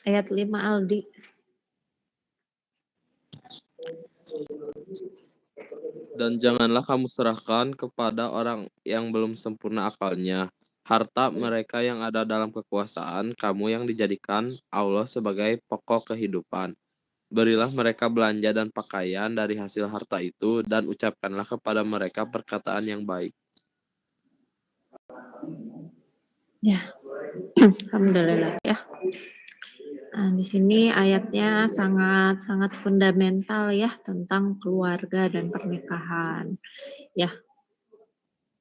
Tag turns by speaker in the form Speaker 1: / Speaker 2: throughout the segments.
Speaker 1: Ayat 5 Aldi.
Speaker 2: Dan janganlah kamu serahkan kepada orang yang belum sempurna akalnya harta mereka yang ada dalam kekuasaan kamu yang dijadikan Allah sebagai pokok kehidupan. Berilah mereka belanja dan pakaian dari hasil harta itu dan ucapkanlah kepada mereka perkataan yang baik.
Speaker 1: Ya, alhamdulillah ya. Nah, di sini ayatnya sangat fundamental ya tentang keluarga dan pernikahan. Ya.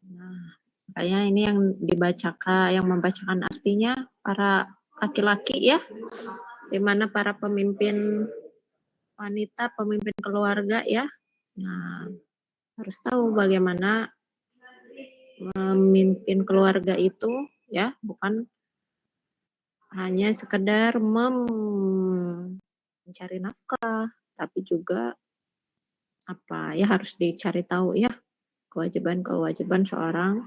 Speaker 1: Nah, makanya ini yang membacakan artinya para laki-laki ya, di mana para pemimpin wanita, pemimpin keluarga ya. Nah, harus tahu bagaimana memimpin keluarga itu ya, bukan hanya sekedar mencari nafkah, tapi juga apa ya harus dicari tahu ya kewajiban-kewajiban seorang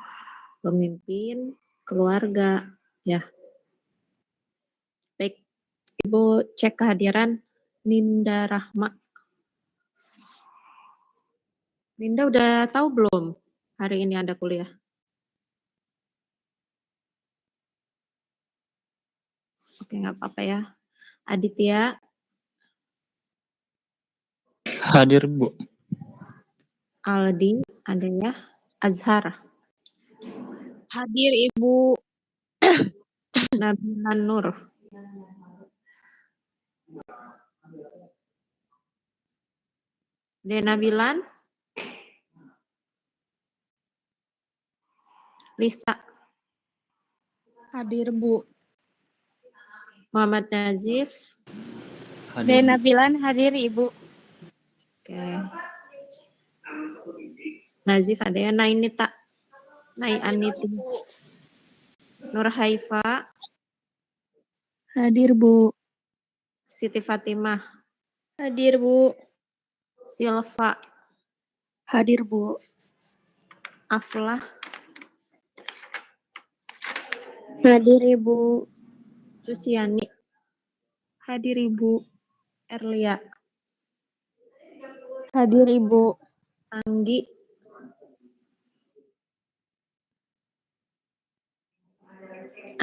Speaker 1: pemimpin keluarga ya. Baik, Ibu cek kehadiran Ninda Rahma. Ninda udah tahu belum hari ini ada kuliah? Oke, nggak apa-apa ya. Aditya.
Speaker 3: Hadir, Bu.
Speaker 1: Aldi, ada ya. Azhar.
Speaker 4: Hadir, Ibu.
Speaker 1: Nabila Nur. Dena Bilan. Lisa.
Speaker 4: Hadir, Bu.
Speaker 1: Muhammad Nazif.
Speaker 4: Dena Bilan hadir, Ibu.
Speaker 1: Oke. Nazif ada ya. Nainita. Nai Aniti. Nur Haifa.
Speaker 4: Hadir, Bu.
Speaker 1: Siti Fatimah.
Speaker 4: Hadir, Bu.
Speaker 1: Silva.
Speaker 4: Hadir, Bu.
Speaker 1: Aflah.
Speaker 4: Hadir, Ibu.
Speaker 1: Susiani.
Speaker 4: Hadir, Ibu.
Speaker 1: Erlia.
Speaker 4: Hadir, Ibu.
Speaker 1: Anggi.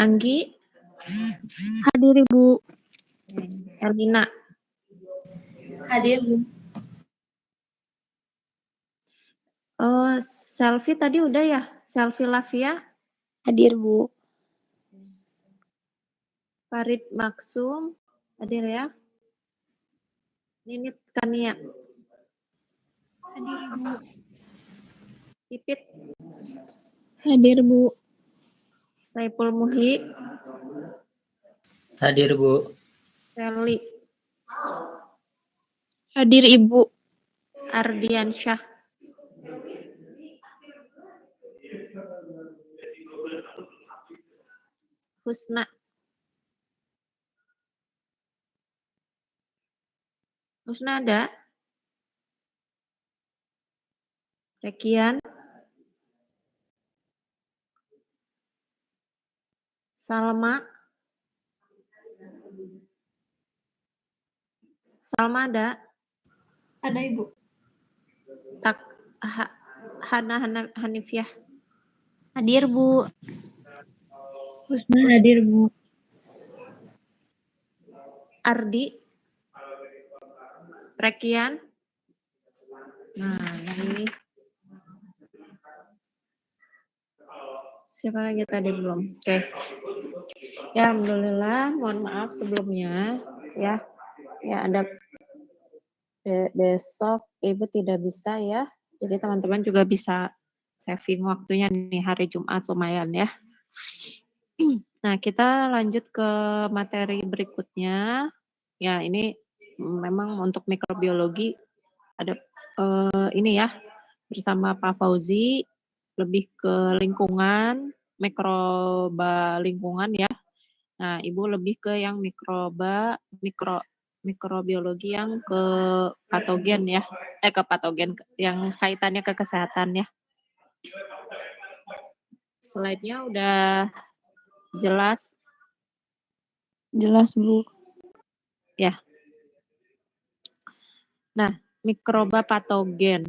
Speaker 1: Anggi.
Speaker 4: Hadir, Ibu.
Speaker 1: Erlina.
Speaker 4: Hadir, Bu.
Speaker 1: Oh, Selfie tadi udah ya? Selfie Lavia.
Speaker 4: Hadir, Bu.
Speaker 1: Farid Maksum. Hadir ya? Ninit Kania.
Speaker 4: Hadir, Ibu.
Speaker 1: Pipit.
Speaker 4: Hadir, Bu.
Speaker 1: Saipul Muhi.
Speaker 3: Hadir, Bu.
Speaker 1: Seli.
Speaker 4: Hadir, Ibu.
Speaker 1: Ardiansyah. Husna. Husna ada? Rekian. Salma. Salma ada?
Speaker 4: Ada, Ibu.
Speaker 1: Tak Hana Hanifiah.
Speaker 4: Hadir, Bu. Husna hadir, Bu.
Speaker 1: Ardi. Rekian. Nah, ini siapa lagi tadi belum? Oke. Ya, alhamdulillah. Mohon maaf sebelumnya ya. Ya, ada besok Ibu tidak bisa ya. Jadi teman-teman juga bisa saving waktunya nih hari Jumat lumayan ya. Nah, kita lanjut ke materi berikutnya. Ya, ini memang untuk mikrobiologi ada ini ya bersama Pak Fauzi lebih ke lingkungan, mikroba lingkungan ya. Nah, Ibu lebih ke yang mikrobiologi yang ke patogen ya. Ke patogen yang kaitannya ke kesehatan ya. Slide-nya udah jelas.
Speaker 4: Jelas, Bu.
Speaker 1: Ya. Nah, mikroba patogen.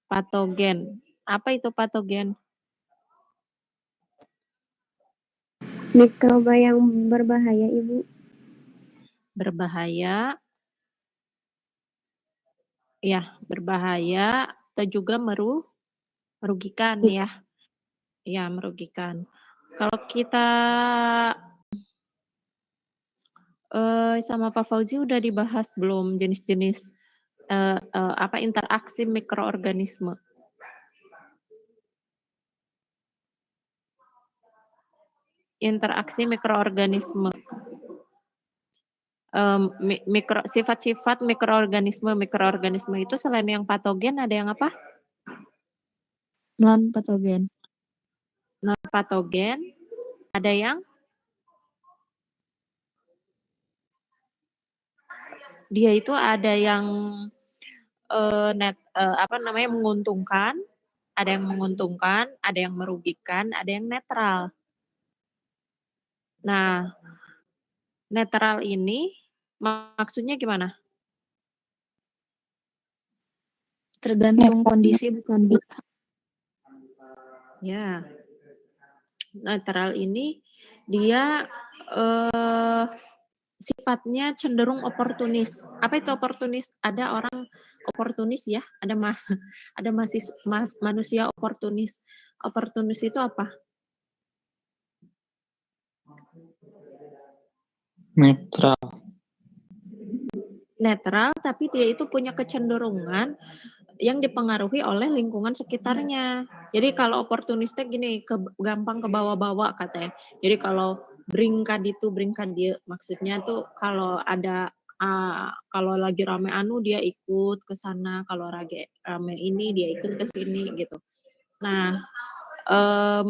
Speaker 1: Patogen. Apa itu patogen?
Speaker 4: Mikroba yang berbahaya, Ibu.
Speaker 1: Berbahaya. Ya, berbahaya atau juga merugikan ya. Ya, merugikan. Kalau kita sama Pak Fauzi udah dibahas belum jenis-jenis apa interaksi mikroorganisme? Interaksi mikroorganisme. Sifat-sifat mikroorganisme itu selain yang patogen ada yang apa?
Speaker 4: Non patogen.
Speaker 1: Non patogen. Ada yang dia itu ada yang menguntungkan, ada yang menguntungkan, ada yang merugikan, ada yang netral. Nah, netral ini maksudnya gimana?
Speaker 4: Tergantung kondisi bukan, Bu?
Speaker 1: Ya, netral ini dia sifatnya cenderung oportunis. Apa itu oportunis? Ada orang oportunis ya, ada manusia oportunis. Oportunis itu apa?
Speaker 3: Netral.
Speaker 1: Netral, tapi dia itu punya kecenderungan yang dipengaruhi oleh lingkungan sekitarnya. Jadi kalau oportunisnya gini, gampang ke bawah-bawah katanya. Jadi kalau bringkan itu, bringkan dia, maksudnya tuh kalau ada kalau lagi rame dia ikut ke sana, kalau lagi rame ini dia ikut ke sini gitu. Nah,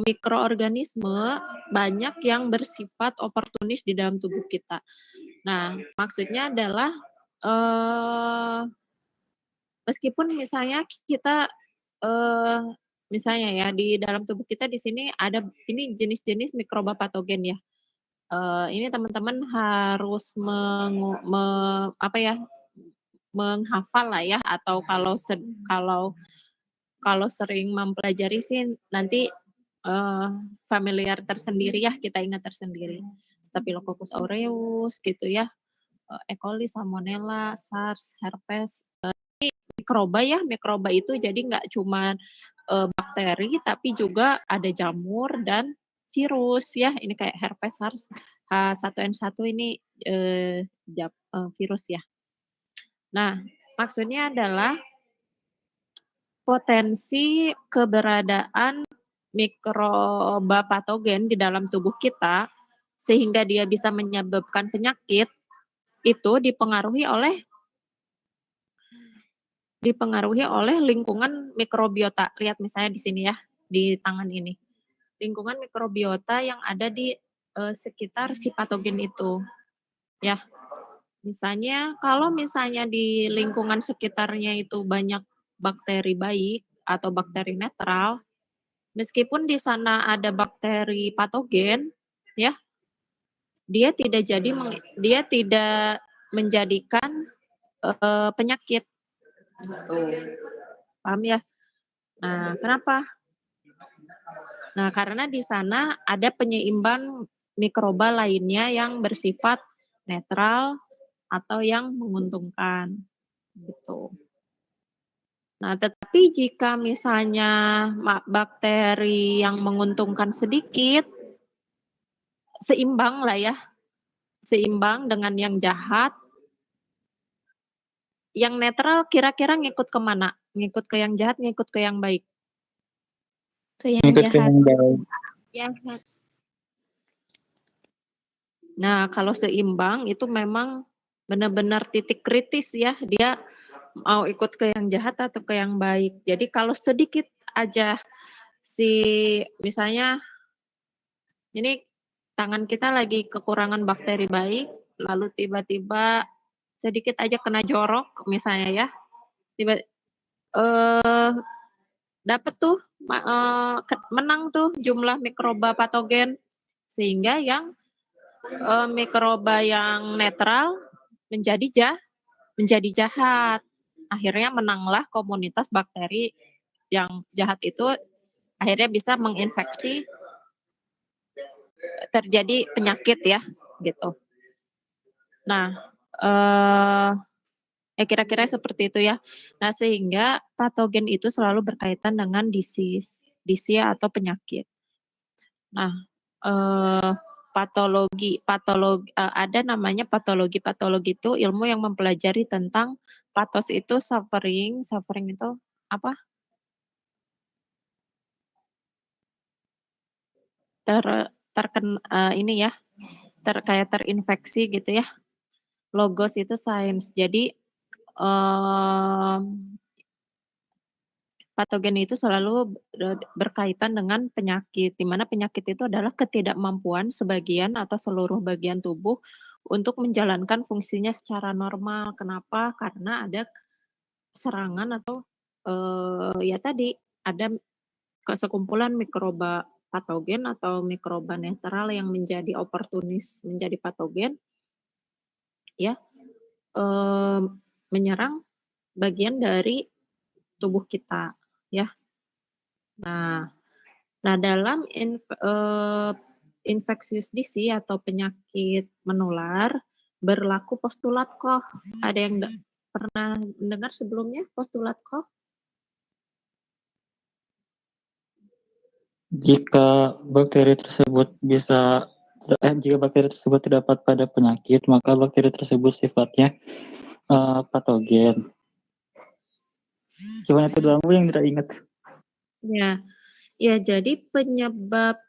Speaker 1: mikroorganisme banyak yang bersifat oportunis di dalam tubuh kita. Nah, maksudnya adalah meskipun misalnya kita misalnya ya di dalam tubuh kita di sini ada ini jenis-jenis mikroba patogen ya. Ini teman-teman harus menghafal lah ya, atau kalau sering mempelajari sih nanti familiar tersendiri ya, kita ingat tersendiri. Staphylococcus aureus gitu ya, E. coli, Salmonella, SARS, herpes. Mikroba itu jadi nggak cuma bakteri, tapi juga ada jamur dan virus ya. Ini kayak herpes, SARS, H1N1 ini virus ya. Nah, maksudnya adalah potensi keberadaan mikroba patogen di dalam tubuh kita sehingga dia bisa menyebabkan penyakit itu dipengaruhi oleh lingkungan mikrobiota. Lihat misalnya di sini ya, di tangan ini. Lingkungan mikrobiota yang ada di sekitar si patogen itu. Ya. Misalnya kalau misalnya di lingkungan sekitarnya itu banyak bakteri baik atau bakteri netral, meskipun di sana ada bakteri patogen, ya, dia tidak menjadikan penyakit. Tuh. Paham ya? Nah, kenapa? Nah, karena di sana ada penyeimbang mikroba lainnya yang bersifat netral atau yang menguntungkan. Gitu. Nah, tetapi jika misalnya bakteri yang menguntungkan sedikit, seimbang lah ya, seimbang dengan yang jahat, yang netral kira-kira ngikut kemana? Ngikut ke yang jahat, ngikut ke yang baik?
Speaker 4: Ke yang jahat.
Speaker 1: Jahat. Nah, kalau seimbang itu memang benar-benar titik kritis ya, dia mau ikut ke yang jahat atau ke yang baik. Jadi kalau sedikit aja misalnya ini tangan kita lagi kekurangan bakteri baik, lalu tiba-tiba sedikit aja kena jorok misalnya ya, dapat tuh menang tuh jumlah mikroba patogen, sehingga yang mikroba yang netral menjadi jahat. Akhirnya menanglah komunitas bakteri yang jahat itu, akhirnya bisa menginfeksi, terjadi penyakit ya, gitu. Nah, kira-kira seperti itu ya. Nah, sehingga patogen itu selalu berkaitan dengan disease atau penyakit. Nah, ada namanya patologi. Patologi itu ilmu yang mempelajari tentang patos itu suffering itu apa? Ini ya, kayak terinfeksi gitu ya. Logos itu sains. Jadi patogen itu selalu berkaitan dengan penyakit, di mana penyakit itu adalah ketidakmampuan sebagian atau seluruh bagian tubuh untuk menjalankan fungsinya secara normal. Kenapa? Karena ada serangan atau ya tadi ada sekumpulan mikroba patogen atau mikroba netral yang menjadi oportunis, menjadi patogen, ya, menyerang bagian dari tubuh kita, ya. Nah, dalam infectious disease atau penyakit menular berlaku postulat Koch. Ada yang pernah mendengar sebelumnya postulat Koch?
Speaker 3: Jika bakteri tersebut terdapat pada penyakit, maka bakteri tersebut sifatnya patogen. Cuman itu doang yang tidak ingat.
Speaker 1: Ya, jadi penyebab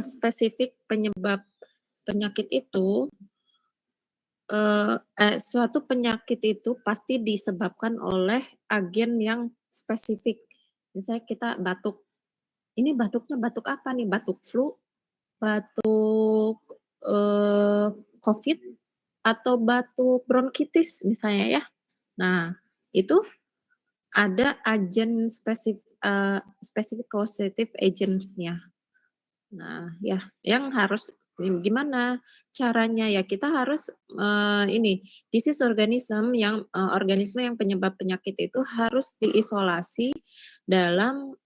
Speaker 1: spesifik penyebab penyakit itu, suatu penyakit itu pasti disebabkan oleh agen yang spesifik. Misalnya kita batuk, ini batuknya batuk apa nih? Batuk flu, batuk COVID, atau batuk bronkitis misalnya ya. Nah, itu ada agen spesifik causative agents-nya. Nah, ya, yang harus gimana caranya ya kita harus disease organisme yang penyebab penyakit itu harus diisolasi dalam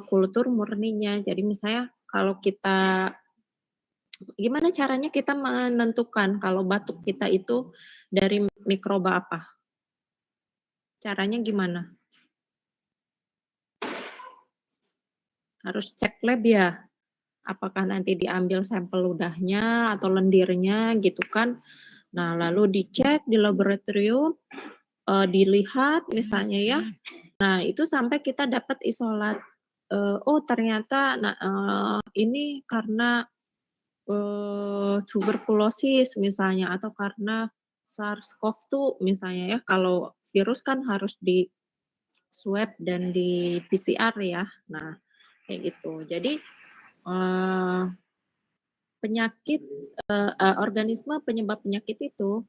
Speaker 1: kultur murninya. Jadi misalnya kalau kita gimana caranya kita menentukan kalau batuk kita itu dari mikroba apa? Caranya gimana? Harus cek lab ya. Apakah nanti diambil sampel ludahnya atau lendirnya gitu kan. Nah, lalu dicek di laboratorium, dilihat misalnya ya. Nah, itu sampai kita dapat isolat. Oh, ternyata ini karena tuberkulosis misalnya atau karena SARS-CoV-2 misalnya ya. Kalau virus kan harus di swab dan di PCR ya. Nah, kayak gitu. Jadi penyakit organisme penyebab penyakit itu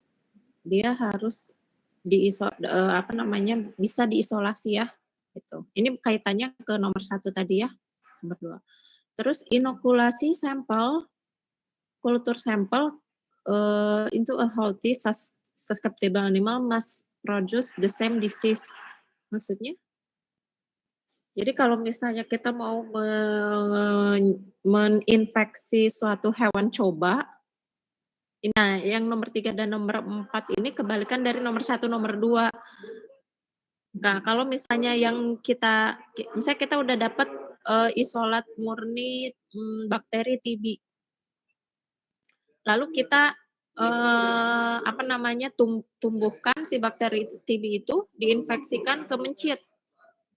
Speaker 1: dia harus bisa diisolasi ya gitu. Ini kaitannya ke nomor 1 tadi ya, nomor 2. Terus inokulasi sampel, kultur sampel into a healthy susceptible animal must produce the same disease. Maksudnya? Jadi kalau misalnya kita mau meninfeksi suatu hewan coba, nah yang nomor 3 dan nomor 4 ini kebalikan dari nomor 1, nomor 2. Nah, kalau misalnya misalnya kita udah dapat isolat murni bakteri TB. Lalu kita tumbuhkan si bakteri TB itu diinfeksikan ke mencit.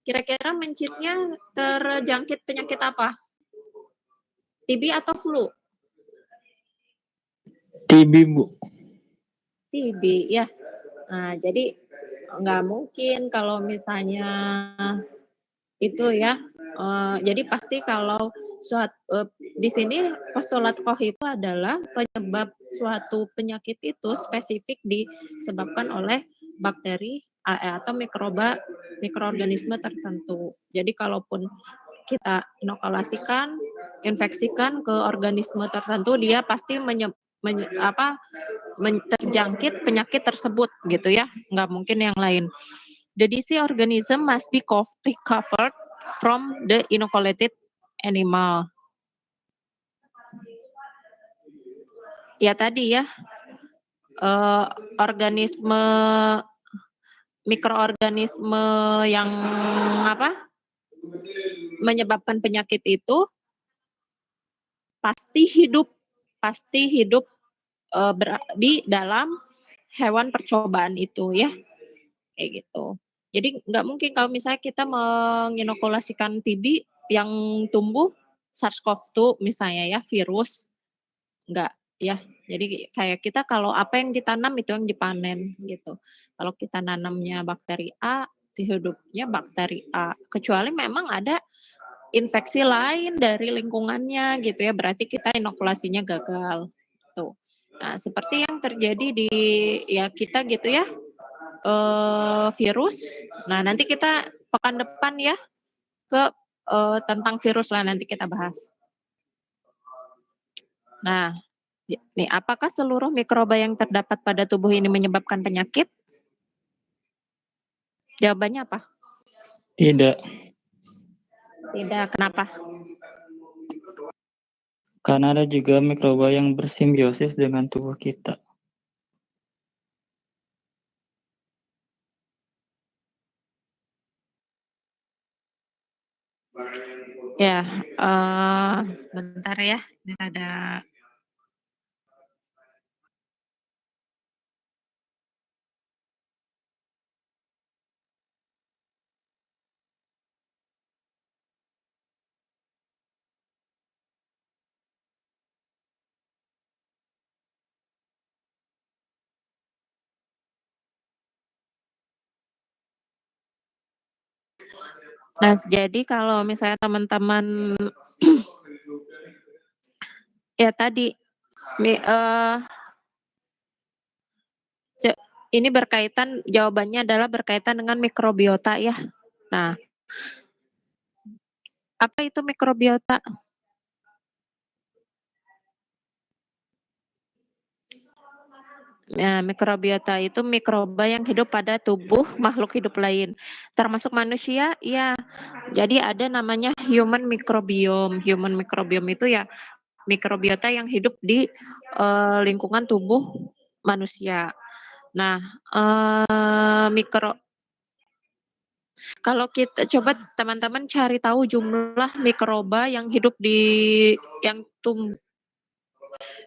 Speaker 1: Kira-kira mencitnya terjangkit penyakit apa? TB atau flu?
Speaker 3: TB, Bu.
Speaker 1: TB ya. Nah, jadi nggak mungkin kalau misalnya itu ya. Jadi pasti kalau di sini postulat Koch itu adalah penyebab suatu penyakit itu spesifik disebabkan oleh bakteri atau mikroorganisme tertentu. Jadi kalaupun kita inokulasikan, infeksikan ke organisme tertentu, dia pasti terjangkit penyakit tersebut gitu ya, nggak mungkin yang lain. The disease organism must be recovered from the inoculated animal. Ya tadi ya, organisme mikroorganisme yang menyebabkan penyakit itu pasti hidup di dalam hewan percobaan itu ya, kayak gitu. Jadi nggak mungkin kalau misalnya kita menginokulasikan TB yang tumbuh SARS-CoV-2 misalnya ya, virus, nggak ya. Jadi kayak kita kalau apa yang ditanam itu yang dipanen gitu. Kalau kita nanamnya bakteri A, hidupnya bakteri A. Kecuali memang ada infeksi lain dari lingkungannya gitu ya, berarti kita inokulasinya gagal. Tuh. Nah, seperti yang terjadi di ya kita gitu ya, virus. Nah, nanti kita pekan depan ya ke tentang virus lah nanti kita bahas. Nah, nih apakah seluruh mikroba yang terdapat pada tubuh ini menyebabkan penyakit? Jawabannya apa?
Speaker 3: Tidak,
Speaker 1: Tidak, kenapa?
Speaker 3: karena ada juga mikroba yang bersimbiosis dengan tubuh kita.
Speaker 1: Ya, bentar ya, ini ada Nah, jadi kalau misalnya teman-teman ya tadi ini berkaitan, jawabannya adalah berkaitan dengan mikrobiota ya. Nah, apa itu mikrobiota? Nah, mikrobiota itu mikroba yang hidup pada tubuh makhluk hidup lain, termasuk manusia. Ya, jadi ada namanya human microbiome. Human microbiome itu ya mikrobiota yang hidup di lingkungan tubuh manusia. Nah, kalau kita coba teman-teman cari tahu jumlah mikroba yang hidup di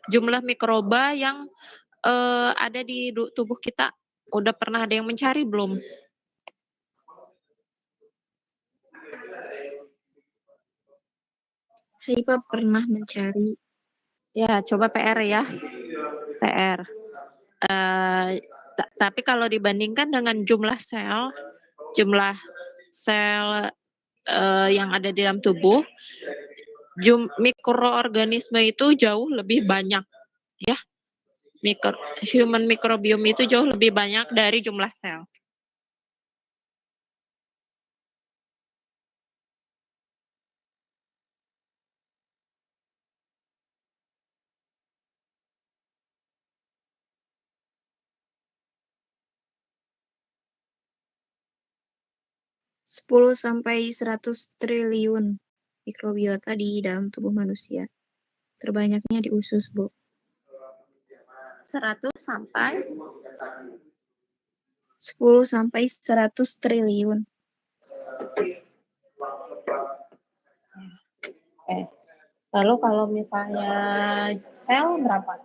Speaker 1: jumlah mikroba yang ada di tubuh kita. Udah pernah ada yang mencari belum?
Speaker 4: Haifa pernah mencari.
Speaker 1: Ya, coba PR ya. PR. Tapi kalau dibandingkan dengan jumlah sel yang ada di dalam tubuh, mikroorganisme itu jauh lebih banyak ya. Human microbiome itu jauh lebih banyak dari jumlah sel.
Speaker 4: Sepuluh sampai 100 triliun mikrobiota di dalam tubuh manusia. Terbanyaknya di usus, Bu.
Speaker 1: 100 sampai
Speaker 4: 10 sampai 100 triliun.
Speaker 1: Lalu kalau misalnya sel berapa?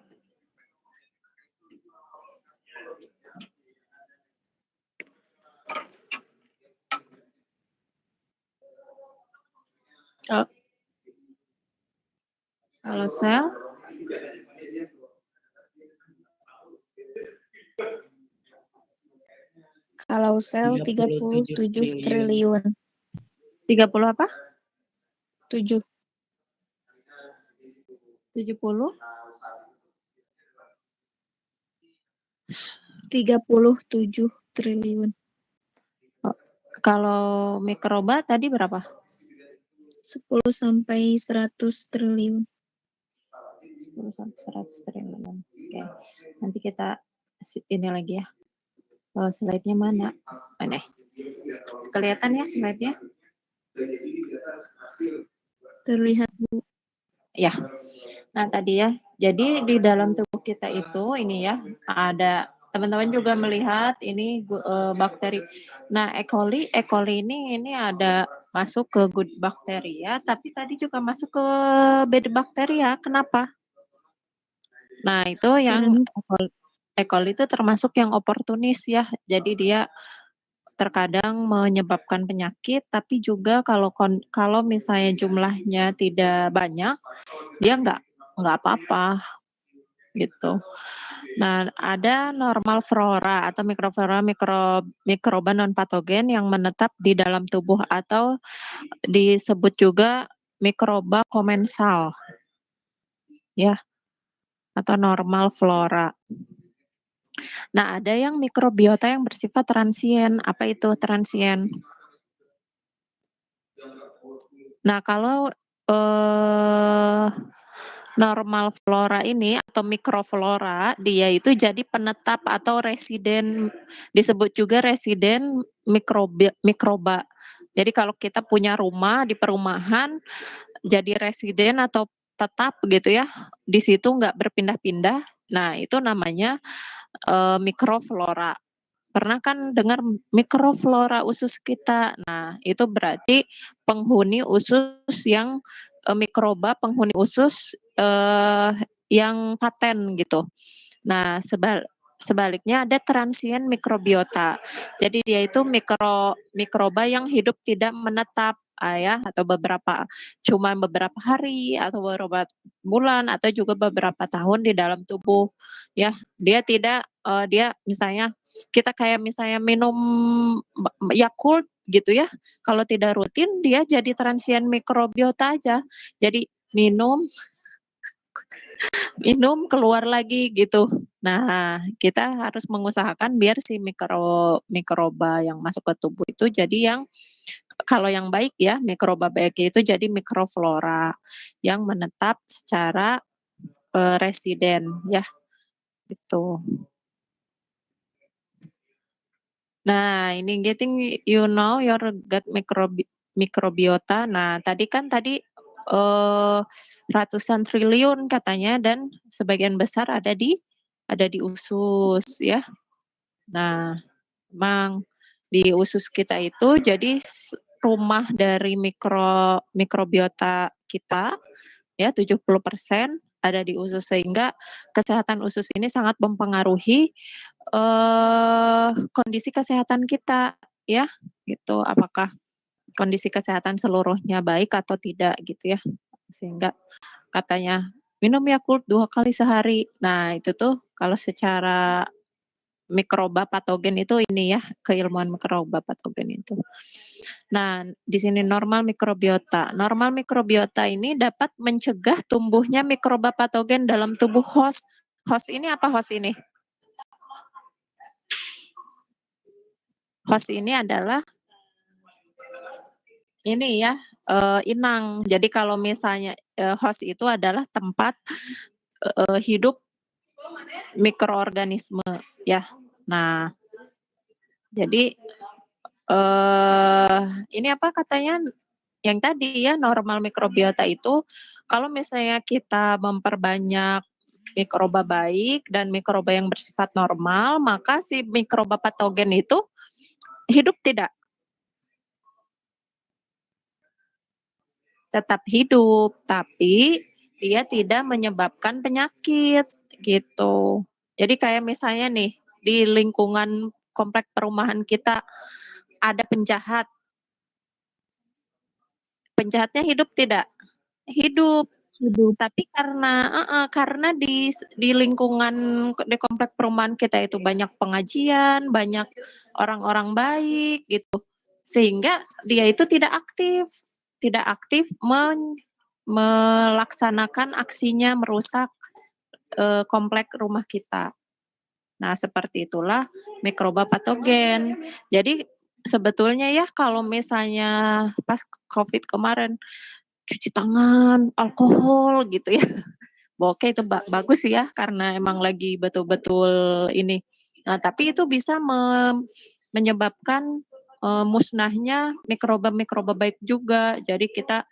Speaker 1: Kalau sel
Speaker 4: Kalau sel 37 triliun.
Speaker 1: 30 apa?
Speaker 4: 7.
Speaker 1: 70?
Speaker 4: 37 triliun.
Speaker 1: Kalau mikroba tadi berapa?
Speaker 4: 10 sampai 100 triliun.
Speaker 1: 10 sampai 100 triliun. Oke. Nanti kita ini lagi ya. Slide-nya mana? Mana? Kelihatan ya slide-nya?
Speaker 4: Terlihat
Speaker 1: Ya. Nah, tadi ya. Jadi di dalam tubuh kita itu ini ya, ada teman-teman juga melihat ini bakteri. Nah, E. coli ini ada masuk ke good bacteria, tapi tadi juga masuk ke bad bacteria. Kenapa? Nah, itu yang E. coli itu termasuk yang oportunis ya. Jadi dia terkadang menyebabkan penyakit, tapi juga kalau misalnya jumlahnya tidak banyak, dia nggak apa-apa gitu. Nah, ada normal flora atau mikroflora mikroba non patogen yang menetap di dalam tubuh atau disebut juga mikroba komensal. Ya, atau normal flora. Nah, ada yang mikrobiota yang bersifat transien. Apa itu transien? Nah, kalau normal flora ini atau mikroflora, dia itu jadi penetap atau residen, disebut juga residen mikroba. Jadi kalau kita punya rumah di perumahan, jadi residen atau tetap gitu ya, di situ nggak berpindah-pindah. Nah, itu namanya mikroflora. Pernah kan dengar mikroflora usus kita? Nah, itu berarti penghuni usus yang mikroba penghuni usus yang paten gitu. Nah, sebaliknya ada transient mikrobiota. Jadi dia itu mikroba yang hidup tidak menetap ya, atau cuma beberapa hari atau beberapa bulan atau juga beberapa tahun di dalam tubuh ya. Dia tidak dia misalnya kita kayak misalnya minum Yakult gitu ya. Kalau tidak rutin dia jadi transient mikrobiota aja. Jadi minum keluar lagi gitu. Nah, kita harus mengusahakan biar si mikroba yang masuk ke tubuh itu jadi yang kalau yang baik ya, mikroba baik itu jadi mikroflora yang menetap secara residen ya. Gitu. Nah, ini getting you know your gut microbiota. Nah, tadi ratusan triliun katanya dan sebagian besar ada di usus ya. Nah, memang di usus kita itu jadi rumah dari mikrobiota kita ya 70% ada di usus sehingga kesehatan usus ini sangat mempengaruhi kondisi kesehatan kita ya gitu, apakah kondisi kesehatan seluruhnya baik atau tidak gitu ya, sehingga katanya minum Yakult 2 kali sehari. Nah, itu tuh kalau secara mikroba patogen itu ini ya, keilmuan mikroba patogen itu. Nah, di sini normal mikrobiota. Normal mikrobiota ini dapat mencegah tumbuhnya mikroba patogen dalam tubuh host. Host ini apa host ini? Host ini adalah ini ya, inang. Jadi kalau misalnya host itu adalah tempat hidup mikroorganisme ya. Nah, jadi ini apa katanya yang tadi ya normal mikrobiota itu kalau misalnya kita memperbanyak mikroba baik dan mikroba yang bersifat normal, maka si mikroba patogen itu hidup tidak? Tetap hidup, tapi dia tidak menyebabkan penyakit gitu. Jadi kayak misalnya nih di lingkungan komplek perumahan kita ada penjahat. Penjahatnya hidup tidak? Hidup. Tapi karena di lingkungan di komplek perumahan kita itu banyak pengajian, banyak orang-orang baik gitu. Sehingga dia itu tidak aktif melaksanakan aksinya merusak komplek rumah kita. Nah, seperti itulah mikroba patogen. Jadi sebetulnya ya kalau misalnya pas COVID kemarin cuci tangan, alkohol gitu ya. Oke itu bagus ya karena emang lagi betul-betul ini. Nah, tapi itu bisa menyebabkan, musnahnya mikroba-mikroba baik juga. Jadi kita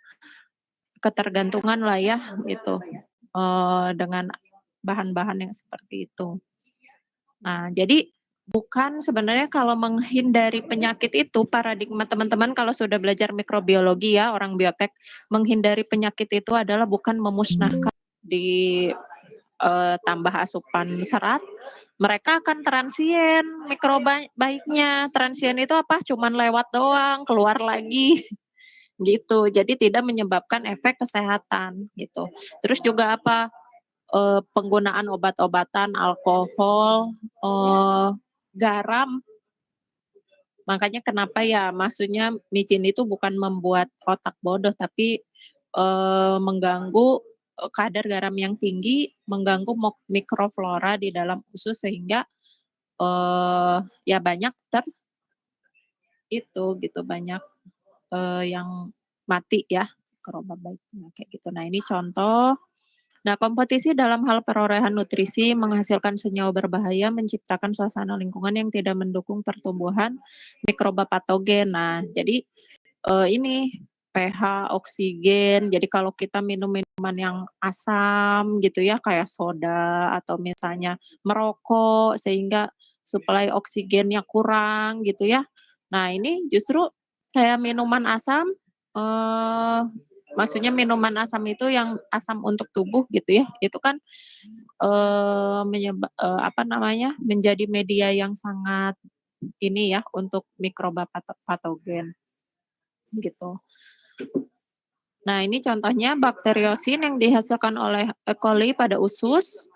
Speaker 1: ketergantungan lah ya gitu, dengan bahan-bahan yang seperti itu. Nah, jadi bukan sebenarnya kalau menghindari penyakit itu paradigma teman-teman kalau sudah belajar mikrobiologi ya, orang biotek, menghindari penyakit itu adalah bukan memusnahkan di tambah asupan serat, mereka akan transien mikroba baiknya. Transien itu apa? Cuman lewat doang, keluar lagi gitu. Jadi tidak menyebabkan efek kesehatan gitu. Terus juga apa? Penggunaan obat-obatan, alkohol, garam. Makanya kenapa ya, maksudnya micin itu bukan membuat otak bodoh, tapi mengganggu kadar garam yang tinggi, mengganggu mikroflora di dalam usus sehingga ya banyak itu gitu banyak yang mati ya mikroba baiknya kayak gitu. Nah ini contoh. Nah, kompetisi dalam hal perolehan nutrisi menghasilkan senyawa berbahaya, menciptakan suasana lingkungan yang tidak mendukung pertumbuhan mikroba patogen. Nah, jadi ini pH, oksigen. Jadi kalau kita minum minuman yang asam gitu ya, kayak soda atau misalnya merokok sehingga suplai oksigennya kurang gitu ya. Nah, ini justru kayak minuman asam maksudnya minuman asam itu yang asam untuk tubuh gitu ya, itu kan, apa namanya, menjadi media yang sangat ini ya, untuk mikroba patogen, gitu. Nah ini contohnya bakteriosin yang dihasilkan oleh E. coli pada usus,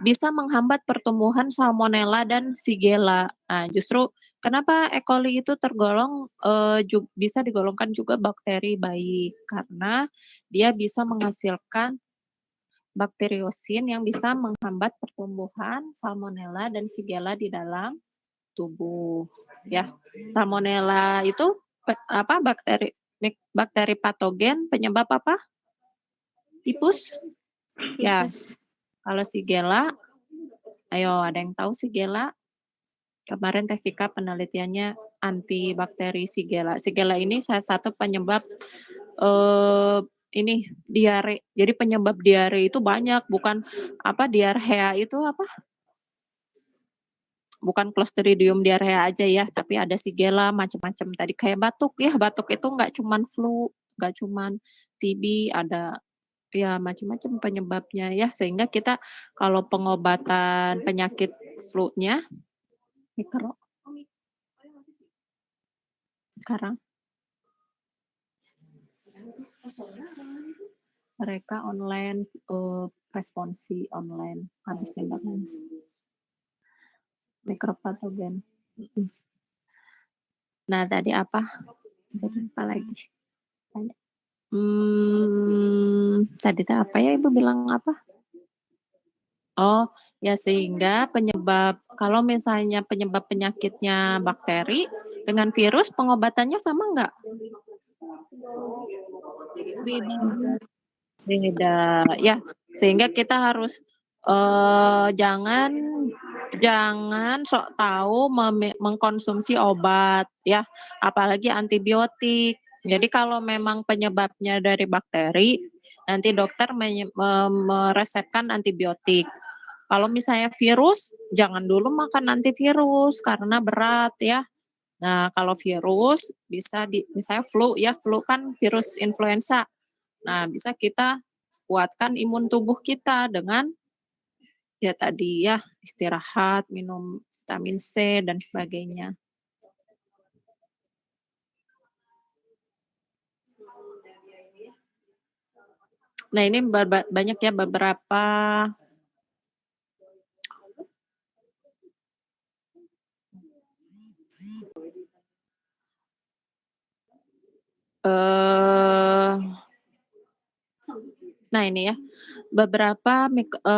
Speaker 1: bisa menghambat pertumbuhan Salmonella dan Shigella. Nah justru kenapa E. coli itu tergolong, bisa digolongkan juga bakteri baik, karena dia bisa menghasilkan bakteriosin yang bisa menghambat pertumbuhan Salmonella dan Shigella di dalam tubuh, ya. Salmonella itu apa, bakteri patogen penyebab apa? Tipus? Ya. Kalau Shigella, ayo ada yang tahu Shigella? Kemarin Teh Vika penelitiannya antibakteri Shigella. Shigella ini salah satu penyebab ini diare. Jadi penyebab diare itu banyak, bukan apa diarrhea itu apa? Bukan Clostridium diarrhea aja ya, tapi ada Shigella macam-macam tadi kayak batuk ya, batuk itu nggak cuman flu, nggak cuman TB, ada ya macam-macam penyebabnya ya, sehingga kita kalau pengobatan penyakit flu-nya sekarang mereka online responsi online habis tembakan mikropatogen. Nah tadi apa? Tadi apa lagi? Tadi apa ya Ibu bilang apa? Oh ya sehingga penyebab kalau misalnya penyebab penyakitnya bakteri dengan virus pengobatannya sama nggak? Beda ya sehingga kita harus jangan sok tahu mengkonsumsi obat ya, apalagi antibiotik. Jadi kalau memang penyebabnya dari bakteri, nanti dokter meresepkan antibiotik. Kalau misalnya virus, jangan dulu makan antivirus karena berat ya. Nah, kalau virus bisa misalnya flu ya, flu kan virus influenza. Nah, bisa kita kuatkan imun tubuh kita dengan ya tadi ya istirahat, minum vitamin C dan sebagainya. Nah, ini banyak ya beberapa nah ini ya, beberapa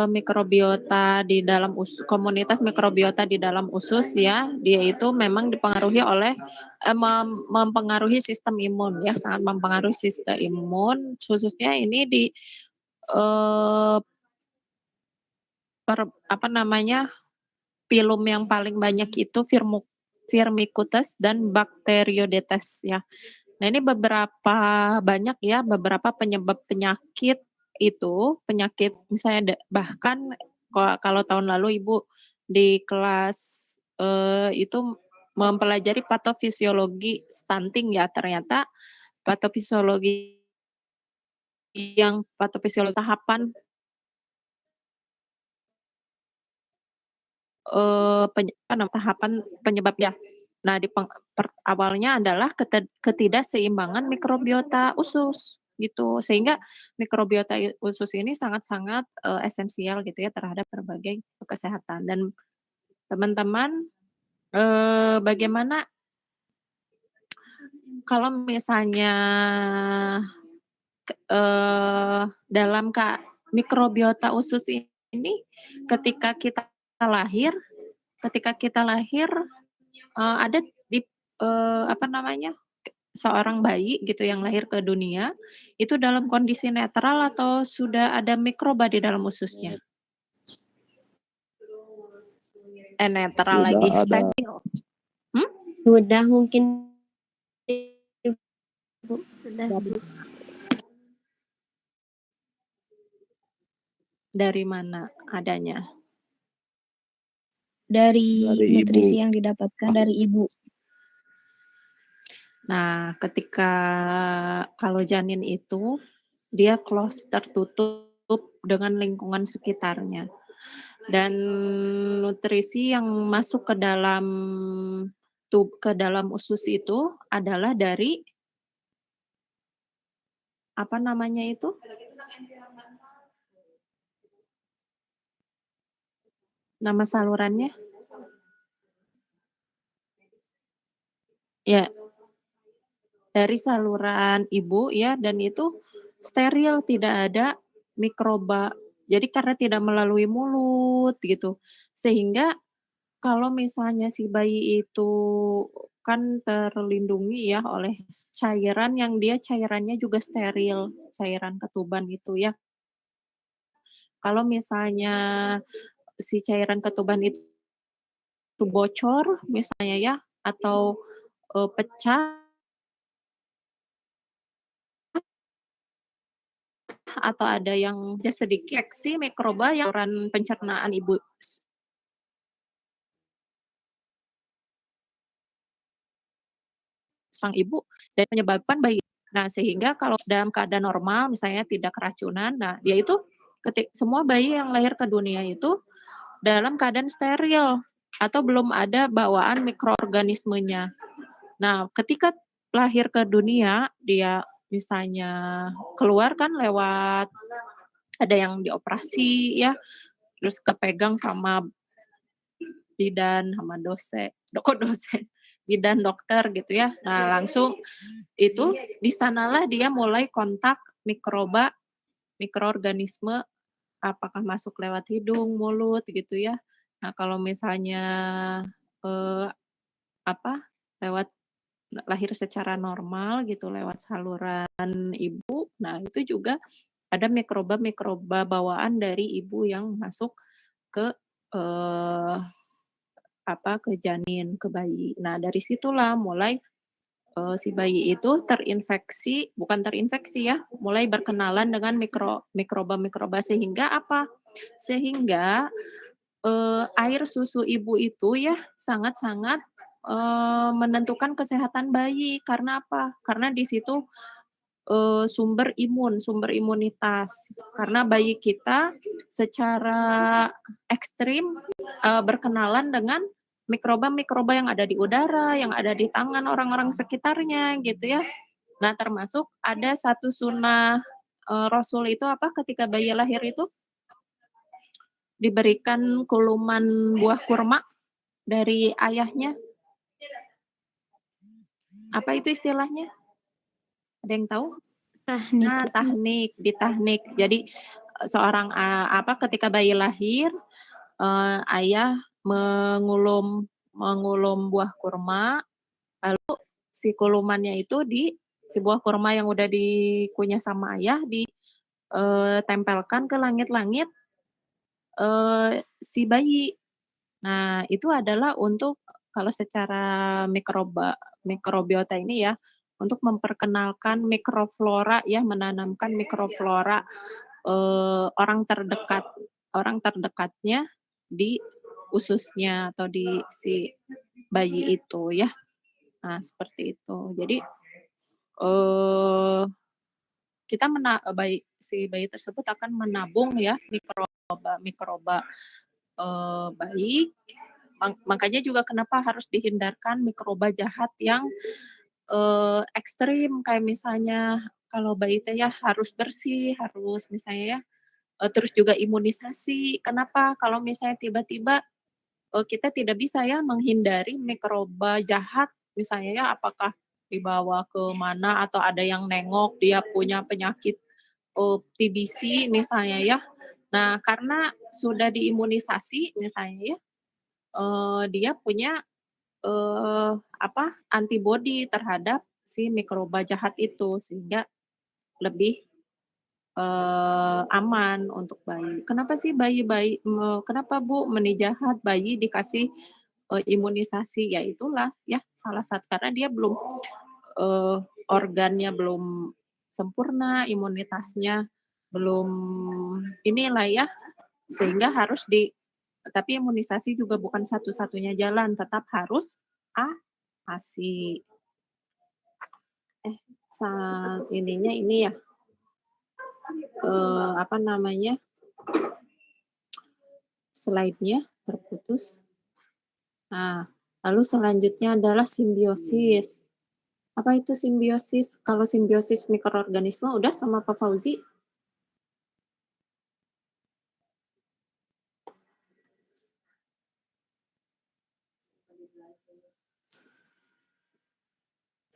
Speaker 1: mikrobiota di dalam komunitas mikrobiota di dalam usus ya, dia itu memang dipengaruhi oleh mempengaruhi sistem imun ya, sangat mempengaruhi sistem imun, khususnya ini di Filum yang paling banyak itu Firmicutes dan Bacteroidetes ya. Nah, ini beberapa penyebab penyakit itu, penyakit misalnya bahkan kalau tahun lalu Ibu di kelas itu mempelajari patofisiologi stunting ya, ternyata patofisiologi tahapan tahapan penyebabnya. Nah, awalnya adalah ketidakseimbangan mikrobiota usus gitu. Sehingga mikrobiota usus ini sangat-sangat esensial gitu ya terhadap berbagai kesehatan. Dan teman-teman bagaimana kalau misalnya dalam mikrobiota usus ini ketika kita lahir ada di seorang bayi gitu yang lahir ke dunia itu dalam kondisi netral atau sudah ada mikroba di dalam ususnya? Netral
Speaker 2: Sudah
Speaker 1: lagi,
Speaker 2: ada.
Speaker 1: stabil.
Speaker 5: Sudah mungkin
Speaker 4: Sudah.
Speaker 1: Dari mana adanya?
Speaker 4: Dari
Speaker 2: Dari
Speaker 4: nutrisi
Speaker 2: ibu.
Speaker 4: yang didapatkan dari ibu.
Speaker 1: Nah, ketika kalau janin itu dia close, tertutup dengan lingkungan sekitarnya. Dan nutrisi yang masuk ke dalam usus itu adalah dari nama salurannya? Ya, dari saluran ibu ya, dan itu steril, tidak ada mikroba. Jadi karena tidak melalui mulut gitu. Sehingga kalau misalnya si bayi itu kan terlindungi ya oleh cairan yang cairannya juga steril, cairan ketuban itu ya. Kalau misalnya si cairan ketuban itu bocor misalnya ya, atau pecah atau ada yang sedikit si mikroba yang saluran pencernaan ibu sang ibu dan menyebabkan bayi. Nah, sehingga kalau dalam keadaan normal misalnya tidak keracunan, nah dia itu semua bayi yang lahir ke dunia itu dalam keadaan steril atau belum ada bawaan mikroorganismenya. Nah, ketika lahir ke dunia, dia misalnya keluar kan lewat ada yang dioperasi ya, terus kepegang sama bidan sama bidan dokter gitu ya. Nah, langsung itu di sanalah dia mulai kontak mikroorganisme apakah masuk lewat hidung, mulut gitu ya. Nah, kalau misalnya eh, lewat lahir secara normal gitu lewat saluran ibu, nah itu juga ada mikroba bawaan dari ibu yang masuk ke ke janin, ke bayi. Nah, dari situlah mulai si bayi itu bukan terinfeksi ya, mulai berkenalan dengan mikroba sehingga apa? Sehingga air susu ibu itu ya sangat-sangat menentukan kesehatan bayi. Karena apa? Karena di situ sumber imunitas. Karena bayi kita secara ekstrim berkenalan dengan mikroba yang ada di udara, yang ada di tangan orang-orang sekitarnya gitu ya. Nah, termasuk ada satu sunnah Rasul itu apa? Ketika bayi lahir itu diberikan kuluman buah kurma dari ayahnya. Apa itu istilahnya? Ada yang tahu?
Speaker 4: Tahnik.
Speaker 1: Nah, tahnik. Jadi seorang ketika bayi lahir, ayah mengulum buah kurma, lalu si kulumannya itu si buah kurma yang udah dikunyah sama ayah ditempelkan ke langit-langit si bayi. Nah, itu adalah untuk kalau secara mikrobiota ini ya, untuk memperkenalkan mikroflora ya, menanamkan mikroflora orang terdekatnya di ususnya atau di si bayi itu ya. Nah, seperti itu. Jadi eh si bayi tersebut akan menabung ya mikroba baik. Makanya juga kenapa harus dihindarkan mikroba jahat yang ekstrim, kayak misalnya kalau bayi teh ya harus bersih, harus misalnya ya, terus juga imunisasi. Kenapa? Kalau misalnya tiba-tiba kita tidak bisa ya menghindari mikroba jahat, misalnya ya apakah dibawa ke mana atau ada yang nengok dia punya penyakit TBC misalnya ya. Nah, karena sudah diimunisasi misalnya ya, dia punya antibodi terhadap si mikroba jahat itu sehingga lebih aman untuk bayi. Kenapa sih kenapa Bu meni jahat bayi dikasih imunisasi? Ya itulah ya salah satu karena dia belum organnya belum sempurna, imunitasnya belum inilah ya sehingga harus tapi imunisasi juga bukan satu-satunya jalan, tetap harus ASI. Ininya ini ya, slide-nya terputus. Nah, lalu selanjutnya adalah simbiosis. Apa itu simbiosis? Kalau simbiosis mikroorganisme udah sama Pak Fauzi?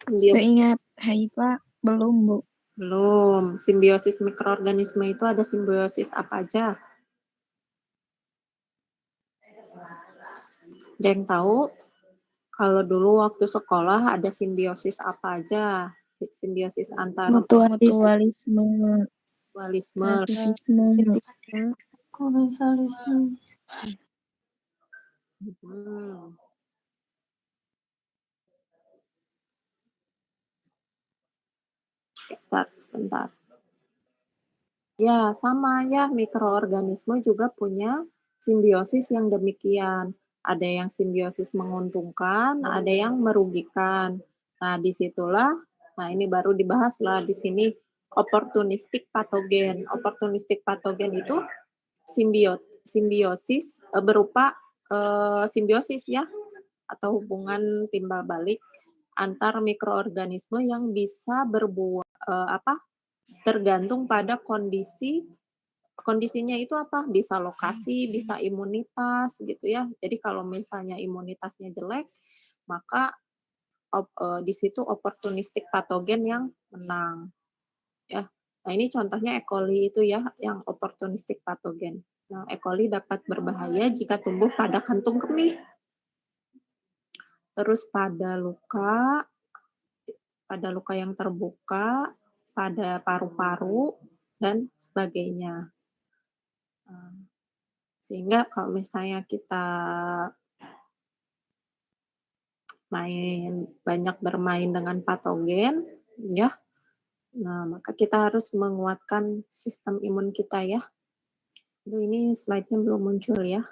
Speaker 4: Seingat Haifa belum, Bu.
Speaker 1: Belum. Simbiosis mikroorganisme itu ada simbiosis apa aja? Ada yang tahu? Kalau dulu waktu sekolah ada simbiosis apa aja? Simbiosis antar
Speaker 4: Mutualisme,
Speaker 1: mutualisme.
Speaker 4: parasitisme,
Speaker 5: Komensalisme.
Speaker 1: Sebentar. Ya, sama ya, mikroorganisme juga punya simbiosis yang demikian. Ada yang simbiosis menguntungkan, ada yang merugikan. Nah, disitulah, nah ini baru dibahas lah di sini, opportunistic patogen. Opportunistic patogen itu simbiosis berupa simbiosis ya, atau hubungan timbal balik antar mikroorganisme yang bisa tergantung pada kondisinya itu apa? Bisa lokasi, bisa imunitas gitu ya. Jadi kalau misalnya imunitasnya jelek, maka di situ opportunistic patogen yang menang. Ya. Nah, ini contohnya E. coli itu ya, yang opportunistic patogen. Nah, E. coli dapat berbahaya jika tumbuh pada kantung kemih. Terus pada luka yang terbuka, pada paru-paru, dan sebagainya. Sehingga kalau misalnya kita banyak bermain dengan patogen, ya, nah maka kita harus menguatkan sistem imun kita ya. Ini slide-nya belum muncul ya.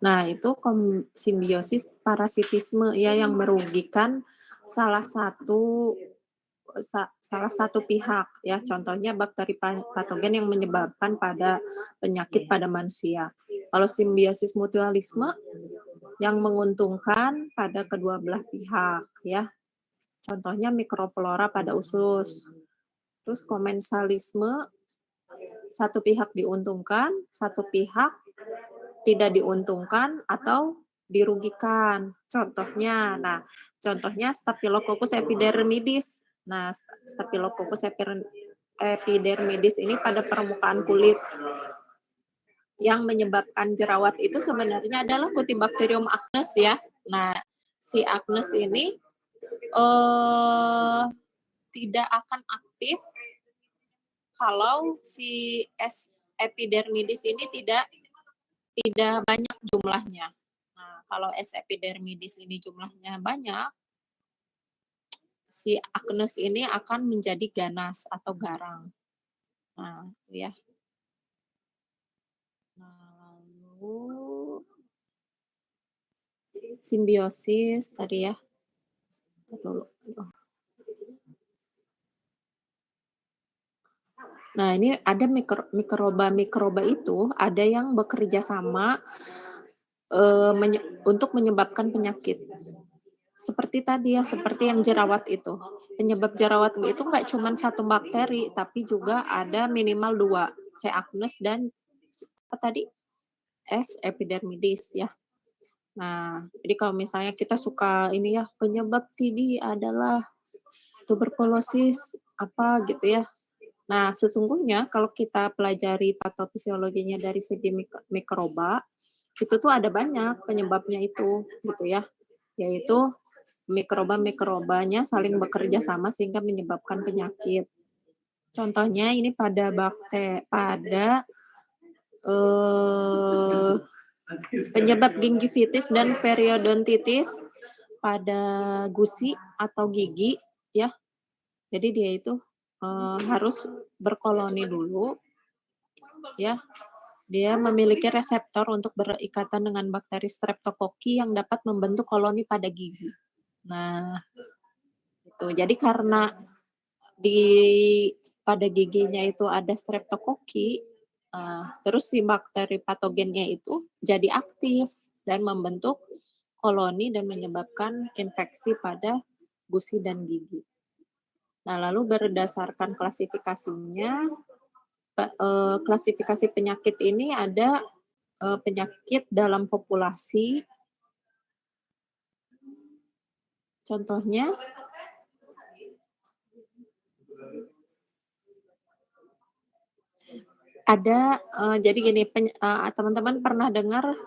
Speaker 1: Nah, itu simbiosis parasitisme ya yang merugikan salah satu pihak ya. Contohnya bakteri patogen yang menyebabkan pada penyakit pada manusia. Kalau simbiosis mutualisme yang menguntungkan pada kedua belah pihak ya. Contohnya mikroflora pada usus. Terus komensalisme, satu pihak diuntungkan, satu pihak tidak diuntungkan atau dirugikan. Contohnya Staphylococcus epidermidis. Nah, Staphylococcus epidermidis ini pada permukaan kulit yang menyebabkan jerawat itu sebenarnya adalah Cutibacterium acnes ya. Nah, si Agnes ini tidak akan aktif kalau si S epidermidis ini tidak banyak jumlahnya. Nah, kalau S epidermidis ini jumlahnya banyak, si Agnes ini akan menjadi ganas atau garang. Nah, itu ya. Nah, lalu simbiosis tadi ya. Dulu. Nah, ini ada mikroba itu ada yang bekerja sama untuk menyebabkan penyakit. Seperti tadi ya, seperti yang jerawat itu. Penyebab jerawat itu nggak cuma satu bakteri, tapi juga ada minimal 2, C. agnes dan apa tadi? S. epidermidis ya. Nah, jadi kalau misalnya kita suka ini ya, penyebab TB adalah tuberkulosis apa gitu ya. Nah, sesungguhnya kalau kita pelajari patofisiologinya dari segi mikroba, itu tuh ada banyak penyebabnya itu, gitu ya. Yaitu mikroba-mikrobanya saling bekerja sama sehingga menyebabkan penyakit. Contohnya ini pada penyebab gingivitis dan periodontitis pada gusi atau gigi, ya. Jadi dia itu harus berkoloni dulu, ya. Dia memiliki reseptor untuk berikatan dengan bakteri streptokoki yang dapat membentuk koloni pada gigi. Nah, itu. Jadi karena pada giginya itu ada streptokoki, terus si bakteri patogennya itu jadi aktif dan membentuk koloni dan menyebabkan infeksi pada gusi dan gigi. Nah, lalu berdasarkan klasifikasinya, klasifikasi penyakit ini ada penyakit dalam populasi. Contohnya, ada jadi gini, teman-teman pernah dengar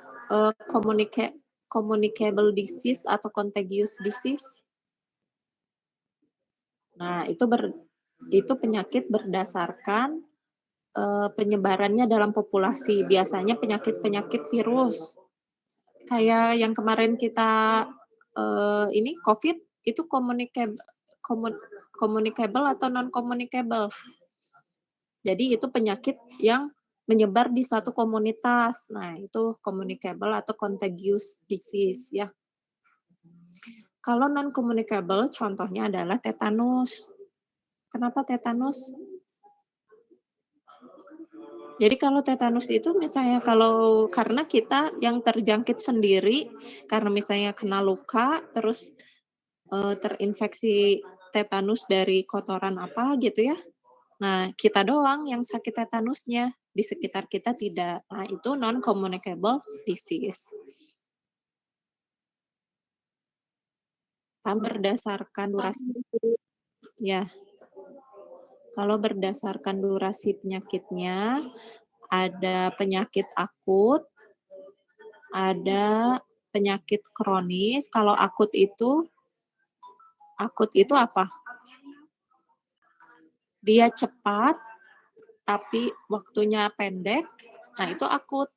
Speaker 1: communicable disease atau contagious disease? Nah, itu penyakit berdasarkan penyebarannya dalam populasi. Biasanya penyakit-penyakit virus. Kayak yang kemarin kita ini COVID itu communicable atau non-communicable. Jadi itu penyakit yang menyebar di satu komunitas. Nah, itu communicable atau contagious disease ya. Kalau non-communicable contohnya adalah tetanus. Kenapa tetanus? Jadi kalau tetanus itu misalnya karena kita yang terjangkit sendiri, karena misalnya kena luka, terus terinfeksi tetanus dari kotoran apa gitu ya. Nah, kita doang yang sakit tetanusnya, di sekitar kita tidak. Nah, itu non-communicable disease. Berdasarkan durasi, ya. Kalau berdasarkan durasi penyakitnya, ada penyakit akut, ada penyakit kronis. Kalau akut itu apa? Dia cepat, tapi waktunya pendek. Nah, itu akut.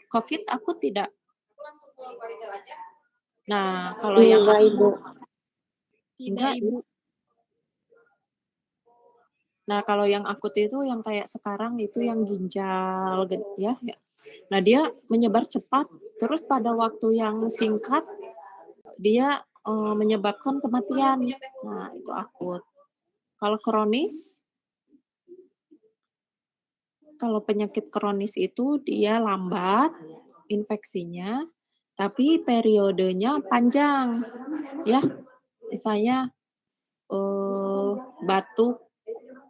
Speaker 1: COVID akut tidak? Nah, kalau yang
Speaker 5: Ibu.
Speaker 1: enggak, Ibu. Nah, kalau yang akut itu yang kayak sekarang itu yang ginjal ya. Nah, dia menyebar cepat, terus pada waktu yang singkat dia menyebabkan kematian. Nah, itu akut. Kalau kronis, kalau penyakit kronis itu dia lambat infeksinya, tapi periodenya panjang. Ya, misalnya batuk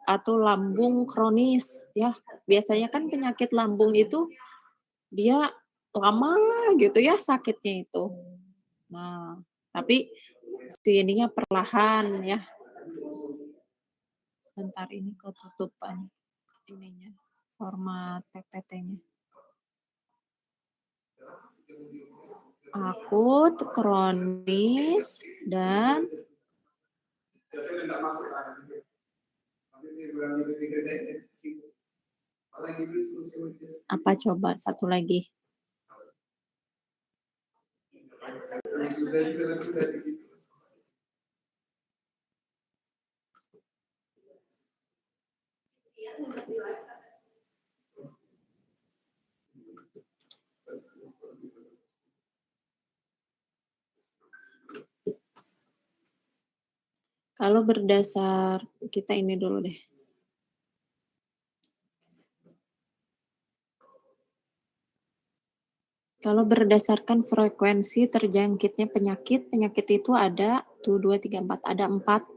Speaker 1: atau lambung kronis ya. Biasanya kan penyakit lambung itu dia lama gitu ya sakitnya itu. Nah, tapi ininya perlahan ya. Sebentar ini ketutupan ininya, format PPT-nya. akut, kronis, dan apa coba satu lagi? Kalau berdasar, kita ini dulu deh. Kalau berdasarkan frekuensi terjangkitnya penyakit itu ada 1, 2, 3, 4. Ada 4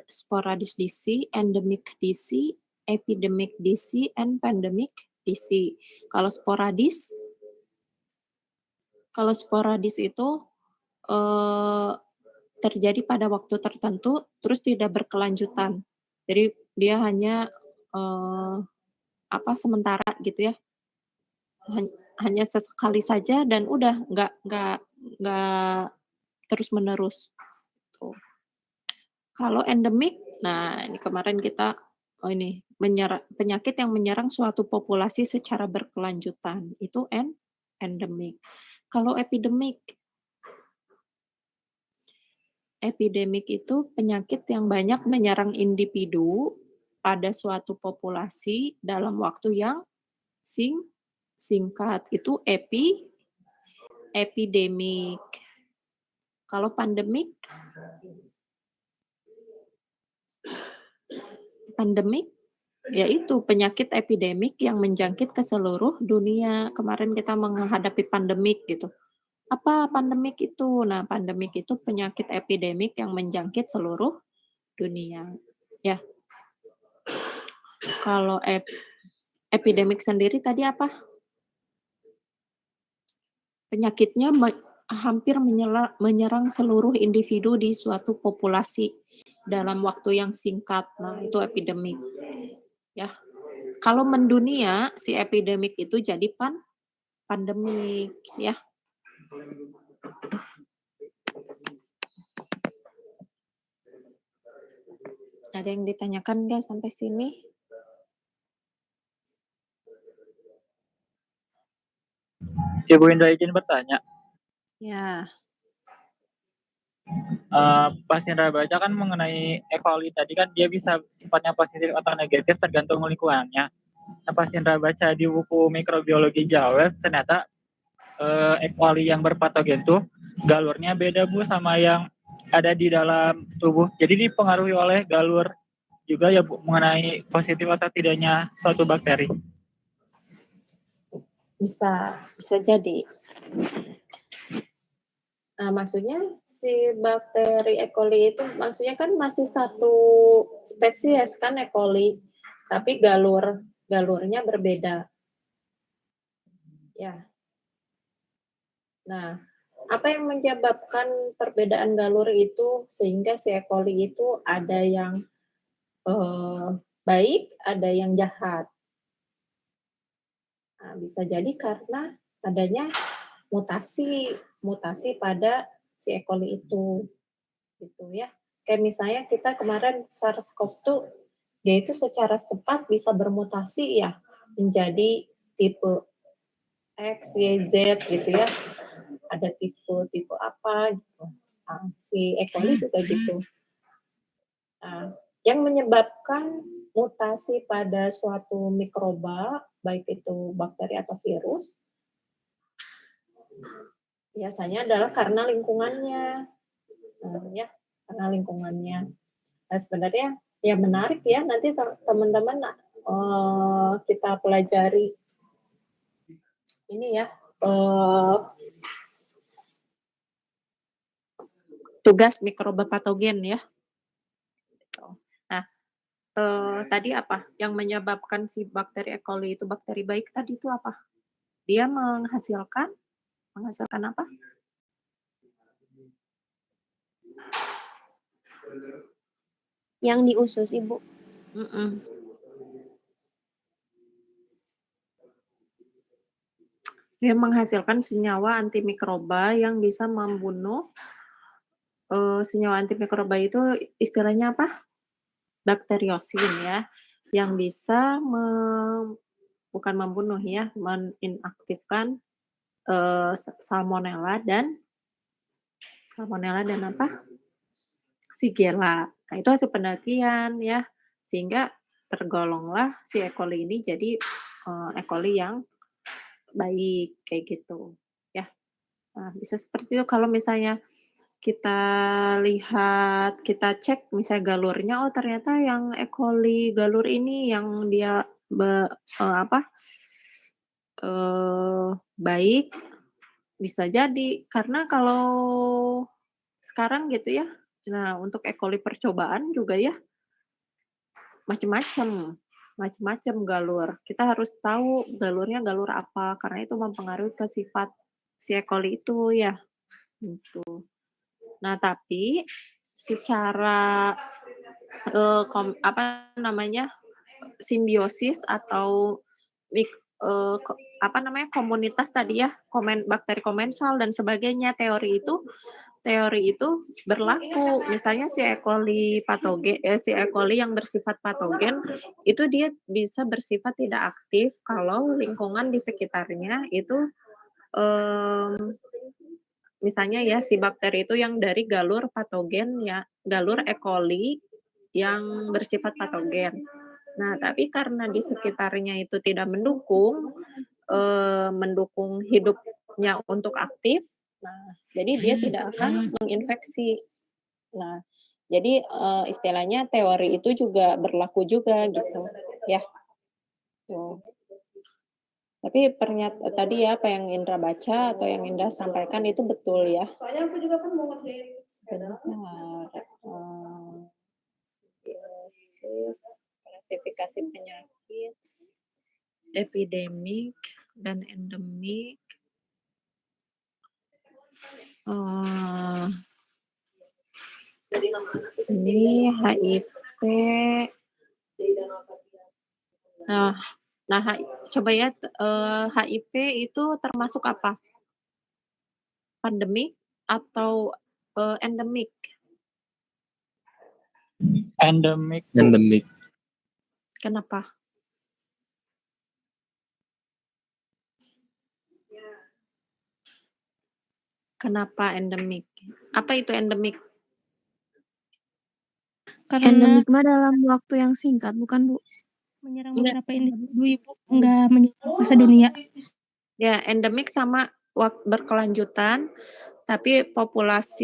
Speaker 1: sporadis DC, endemic DC, epidemic DC, and pandemic DC. Kalau sporadis itu terjadi pada waktu tertentu, terus tidak berkelanjutan. Jadi dia hanya sementara gitu ya. Hanya sesekali saja dan udah nggak terus menerus. Tuh. Kalau endemik, nah ini kemarin kita penyakit yang menyerang suatu populasi secara berkelanjutan itu endemik. Kalau epidemik itu penyakit yang banyak menyerang individu pada suatu populasi dalam waktu yang singkat. Itu epidemik. Kalau pandemik yaitu penyakit epidemik yang menjangkit ke seluruh dunia. Kemarin kita menghadapi pandemik gitu. Apa pandemik itu? Nah, pandemik itu penyakit epidemik yang menjangkit seluruh dunia. Ya. Kalau epidemik sendiri tadi apa? Penyakitnya hampir menyerang seluruh individu di suatu populasi dalam waktu yang singkat. Nah, itu epidemik. Ya. Kalau mendunia, si epidemik itu jadi pandemik, ya. Ada yang ditanyakan nggak sampai sini?
Speaker 3: Ibu Indra izin bertanya.
Speaker 1: Ya.
Speaker 3: Pas Indra baca kan mengenai E. coli tadi kan dia bisa sifatnya positif atau negatif tergantung lingkungannya. Nah, pas Indra baca di buku mikrobiologi Jawa ternyata E. coli yang berpatogen tuh galurnya beda Bu sama yang ada di dalam tubuh. Jadi dipengaruhi oleh galur juga ya Bu mengenai positif atau tidaknya suatu bakteri.
Speaker 1: Bisa jadi. Nah, maksudnya si bakteri E. coli itu maksudnya kan masih satu spesies kan E. coli, tapi galurnya berbeda. Ya. Nah, apa yang menyebabkan perbedaan galur itu sehingga si E. coli itu ada yang baik, ada yang jahat. Nah, bisa jadi karena adanya mutasi pada si E. coli itu, gitu ya. Kayak misalnya kita kemarin SARS-CoV-2, dia itu secara cepat bisa bermutasi ya menjadi tipe X, Y, Z gitu ya. Ada tipe apa gitu. Nah, si E. coli juga gitu. Nah, yang menyebabkan mutasi pada suatu mikroba, baik itu bakteri atau virus, biasanya adalah karena lingkungannya. Ya, karena lingkungannya. Nah, sebenarnya ya menarik ya, nanti teman-teman kita pelajari ini ya, tugas mikroba patogen ya. Nah, tadi apa yang menyebabkan si bakteri E. coli itu bakteri baik tadi itu apa? Dia menghasilkan apa?
Speaker 5: Yang di usus Ibu.
Speaker 1: Dia menghasilkan senyawa antimikroba yang bisa membunuh senyawa antimikroba itu istilahnya apa? Bakteriosin ya, yang bisa bukan membunuh ya, menginaktifkan salmonella dan apa? Shigella. Nah, itu hasil penelitian ya, sehingga tergolonglah si E. coli ini jadi E. coli yang baik kayak gitu ya. Nah, bisa seperti itu kalau misalnya kita lihat, kita cek misalnya galurnya, oh ternyata yang E. coli galur ini yang dia baik, bisa jadi. Karena kalau sekarang gitu ya, nah untuk E. coli percobaan juga ya, macam-macam galur. Kita harus tahu galurnya galur apa, karena itu mempengaruhi ke sifat si E. coli itu ya, gitu. Nah, tapi secara simbiosis atau komunitas tadi ya, bakteri komensal dan sebagainya, teori itu berlaku. Misalnya si E. coli si E. coli yang bersifat patogen itu dia bisa bersifat tidak aktif kalau lingkungan di sekitarnya itu misalnya ya si bakteri itu yang dari galur patogen ya, galur E. coli yang bersifat patogen. Nah, tapi karena di sekitarnya itu tidak mendukung hidupnya untuk aktif, nah jadi dia tidak akan menginfeksi. Nah, jadi istilahnya teori itu juga berlaku juga gitu ya. Tuh. Tapi tadi ya apa yang Indra baca atau yang Indra sampaikan itu betul ya. Soalnya aku juga kan mau ngerjain sebentar. Klasifikasi penyakit, epidemik dan endemik. Ini HIV. Nah, coba ya, HIV itu termasuk apa? Pandemik atau endemik?
Speaker 3: Endemik.
Speaker 2: Endemik.
Speaker 1: Kenapa? Kenapa endemik? Apa itu endemik?
Speaker 5: Karena
Speaker 4: Endemik mah dalam waktu yang singkat, bukan Bu?
Speaker 5: menyerang beberapa individu, Ibu, enggak menyerang sedunia.
Speaker 1: Ya, endemik sama berkelanjutan, tapi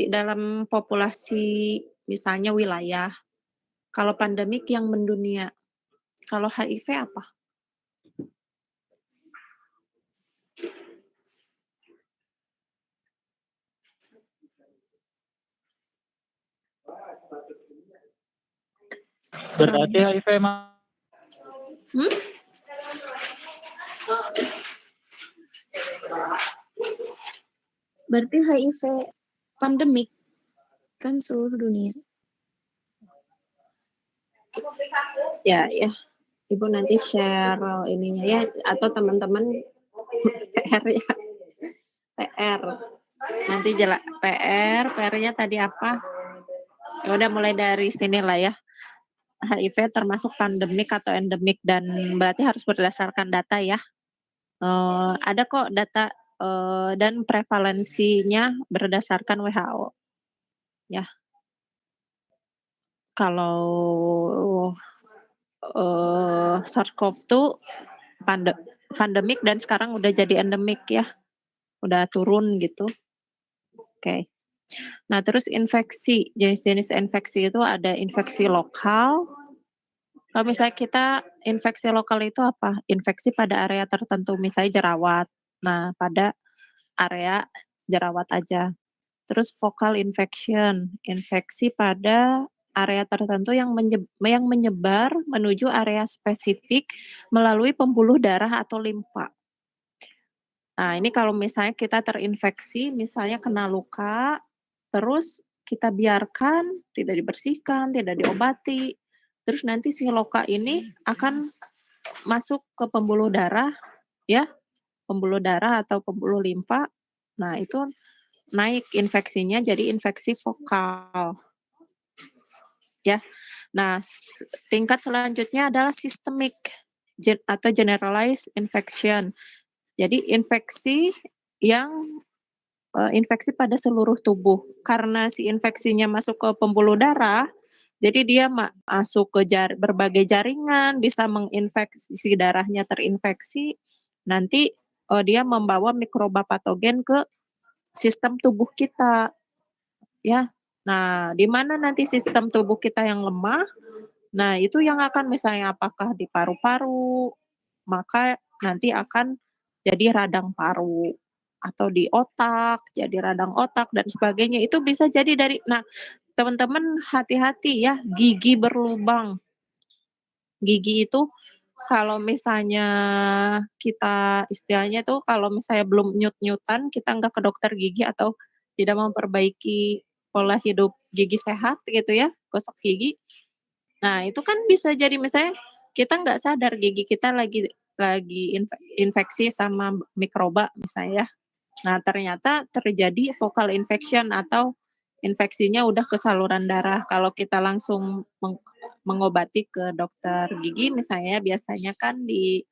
Speaker 1: dalam populasi misalnya wilayah. Kalau pandemik yang mendunia. Kalau HIV apa?
Speaker 3: Berarti HIV mah
Speaker 4: Berarti HIV pandemik kan seluruh dunia.
Speaker 1: Ya, Ibu nanti share ininya ya, atau teman-teman PR ya. PR. Nanti PR-nya tadi apa? Ya udah mulai dari sinilah ya. HIV termasuk pandemik atau endemik dan berarti harus berdasarkan data ya. Ada kok data dan prevalensinya berdasarkan WHO. Ya. Kalau SARS-CoV-2 pandemik dan sekarang udah jadi endemik ya. Udah turun gitu. Oke. Nah, terus infeksi, jenis-jenis infeksi itu ada infeksi lokal. Kalau misalnya kita infeksi lokal itu apa? Infeksi pada area tertentu, misalnya jerawat. Nah, pada area jerawat aja. Terus focal infection, infeksi pada area tertentu yang menyebar menuju area spesifik melalui pembuluh darah atau limfa. Nah, ini kalau misalnya kita terinfeksi, misalnya kena luka, terus kita biarkan, tidak dibersihkan, tidak diobati, terus nanti si luka ini akan masuk ke pembuluh darah, ya, pembuluh darah atau pembuluh limfa. Nah, itu naik infeksinya jadi infeksi vokal. Ya. Nah, tingkat selanjutnya adalah systemic atau generalized infection. Jadi infeksi yang infeksi pada seluruh tubuh. Karena si infeksinya masuk ke pembuluh darah, jadi dia masuk ke berbagai jaringan, bisa menginfeksi, si darahnya terinfeksi, nanti dia membawa mikroba patogen ke sistem tubuh kita, ya. Nah, di mana nanti sistem tubuh kita yang lemah, nah itu yang akan misalnya apakah di paru-paru, maka nanti akan jadi radang paru, atau di otak, jadi radang otak dan sebagainya. Itu bisa jadi dari, nah teman-teman hati-hati ya, gigi berlubang. Gigi itu kalau misalnya kita istilahnya tuh kalau misalnya belum nyut-nyutan, kita nggak ke dokter gigi atau tidak memperbaiki pola hidup gigi sehat gitu ya, gosok gigi. Nah itu kan bisa jadi misalnya kita nggak sadar gigi kita lagi infeksi sama mikroba misalnya ya. Nah ternyata terjadi vocal infection atau infeksinya udah ke saluran darah. Kalau kita langsung mengobati ke dokter gigi misalnya biasanya kan di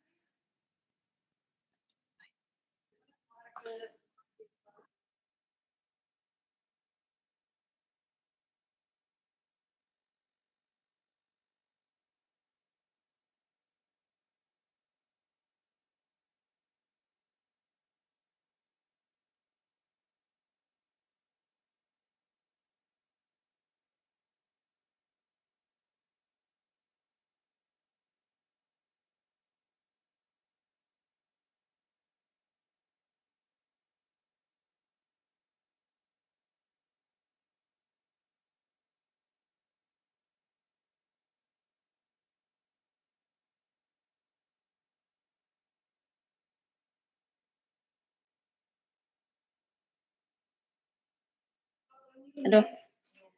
Speaker 1: aduh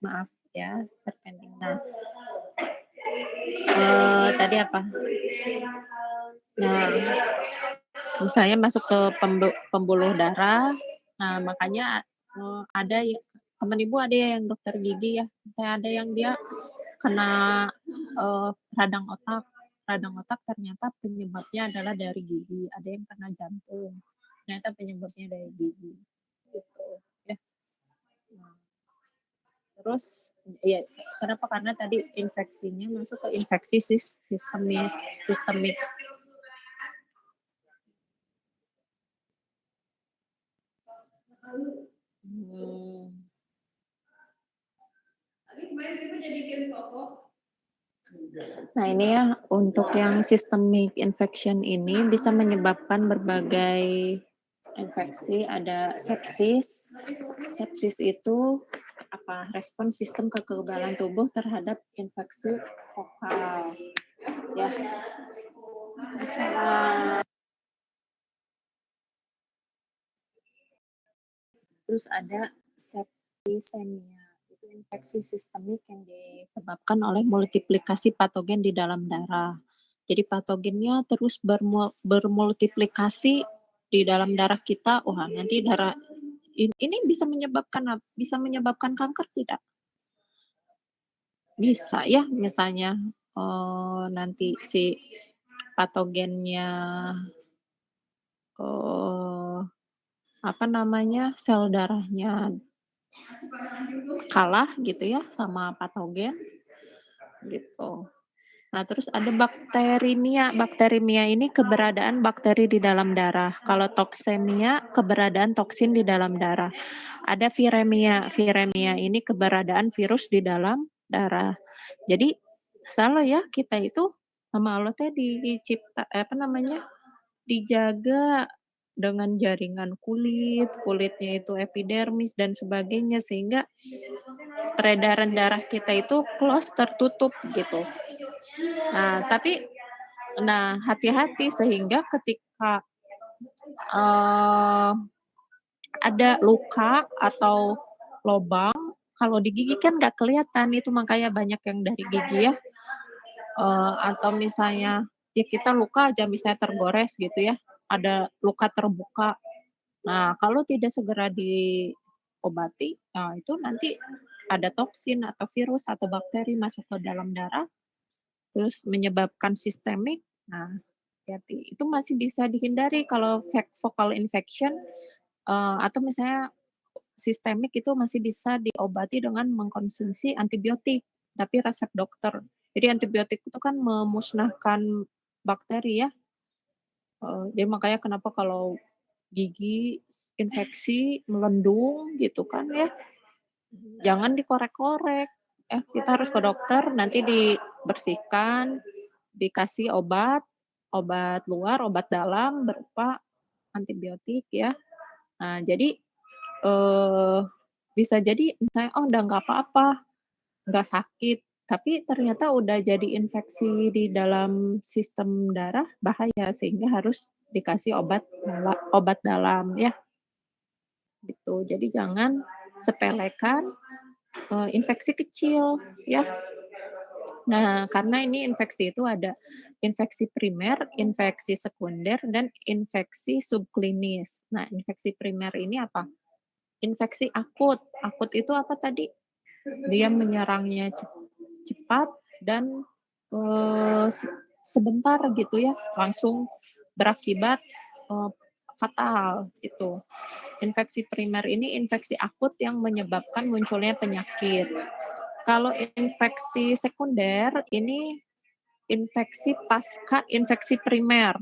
Speaker 1: maaf ya terpending. Nah tadi apa? Nah misalnya masuk ke pembuluh darah, nah makanya ada teman ibu ada yang dokter gigi ya, saya ada yang dia kena radang otak ternyata penyebabnya adalah dari gigi, ada yang kena jantung, ternyata penyebabnya dari gigi, gitu ya. Nah, terus ya kenapa? Karena tadi infeksinya masuk ke infeksi sistemik. Nah ini ya untuk yang systemic infection ini bisa menyebabkan berbagai infeksi. Ada sepsis. Sepsis itu apa? Respon sistem kekebalan tubuh terhadap infeksi vokal. Ya. Terus ada septisemia. Itu infeksi sistemik yang disebabkan oleh multiplikasi patogen di dalam darah. Jadi patogennya terus bermultiplikasi di dalam darah kita. Wah, nanti darah ini bisa menyebabkan kanker tidak? Bisa ya, misalnya nanti si patogennya apa namanya, sel darahnya kalah gitu ya sama patogen gitu. Nah, terus ada bakterimia. Bakterimia ini keberadaan bakteri di dalam darah. Kalau toksemia, keberadaan toksin di dalam darah. Ada viremia. Viremia ini keberadaan virus di dalam darah. Jadi salah ya, kita itu sama Allah teh dicipta dijaga dengan jaringan kulitnya itu epidermis dan sebagainya, sehingga peredaran darah kita itu close, tertutup gitu. Nah, tapi hati-hati sehingga ketika ada luka atau lobang, kalau di gigi kan nggak kelihatan, itu makanya banyak yang dari gigi ya. Atau misalnya ya kita luka aja misalnya tergores gitu ya. ada luka terbuka. Nah, kalau tidak segera diobati, nah itu nanti ada toksin atau virus atau bakteri masuk ke dalam darah, terus menyebabkan sistemik. Nah, hati-hati. Itu masih bisa dihindari kalau focal infection, atau misalnya sistemik itu masih bisa diobati dengan mengkonsumsi antibiotik, tapi resep dokter. Jadi antibiotik itu kan memusnahkan bakteri ya, jadi makanya kenapa kalau gigi infeksi, melendung gitu kan ya, jangan dikorek-korek, ya kita harus ke dokter, nanti dibersihkan, dikasih obat, obat luar, obat dalam berupa antibiotik ya. Nah jadi, eee, bisa jadi misalnya, "Oh udah nggak apa-apa, nggak sakit," tapi ternyata udah jadi infeksi di dalam sistem darah, bahaya, sehingga harus dikasih obat dalam ya, gitu. Jadi jangan sepelekan, infeksi kecil ya. Nah, karena ini infeksi itu ada infeksi primer, infeksi sekunder, dan infeksi subklinis. Nah, infeksi primer ini apa? Infeksi akut. Akut itu apa tadi? Dia menyerangnya cepat dan sebentar gitu ya, langsung berakibat fatal gitu. Infeksi primer ini infeksi akut yang menyebabkan munculnya penyakit. Kalau infeksi sekunder ini infeksi pasca infeksi primer.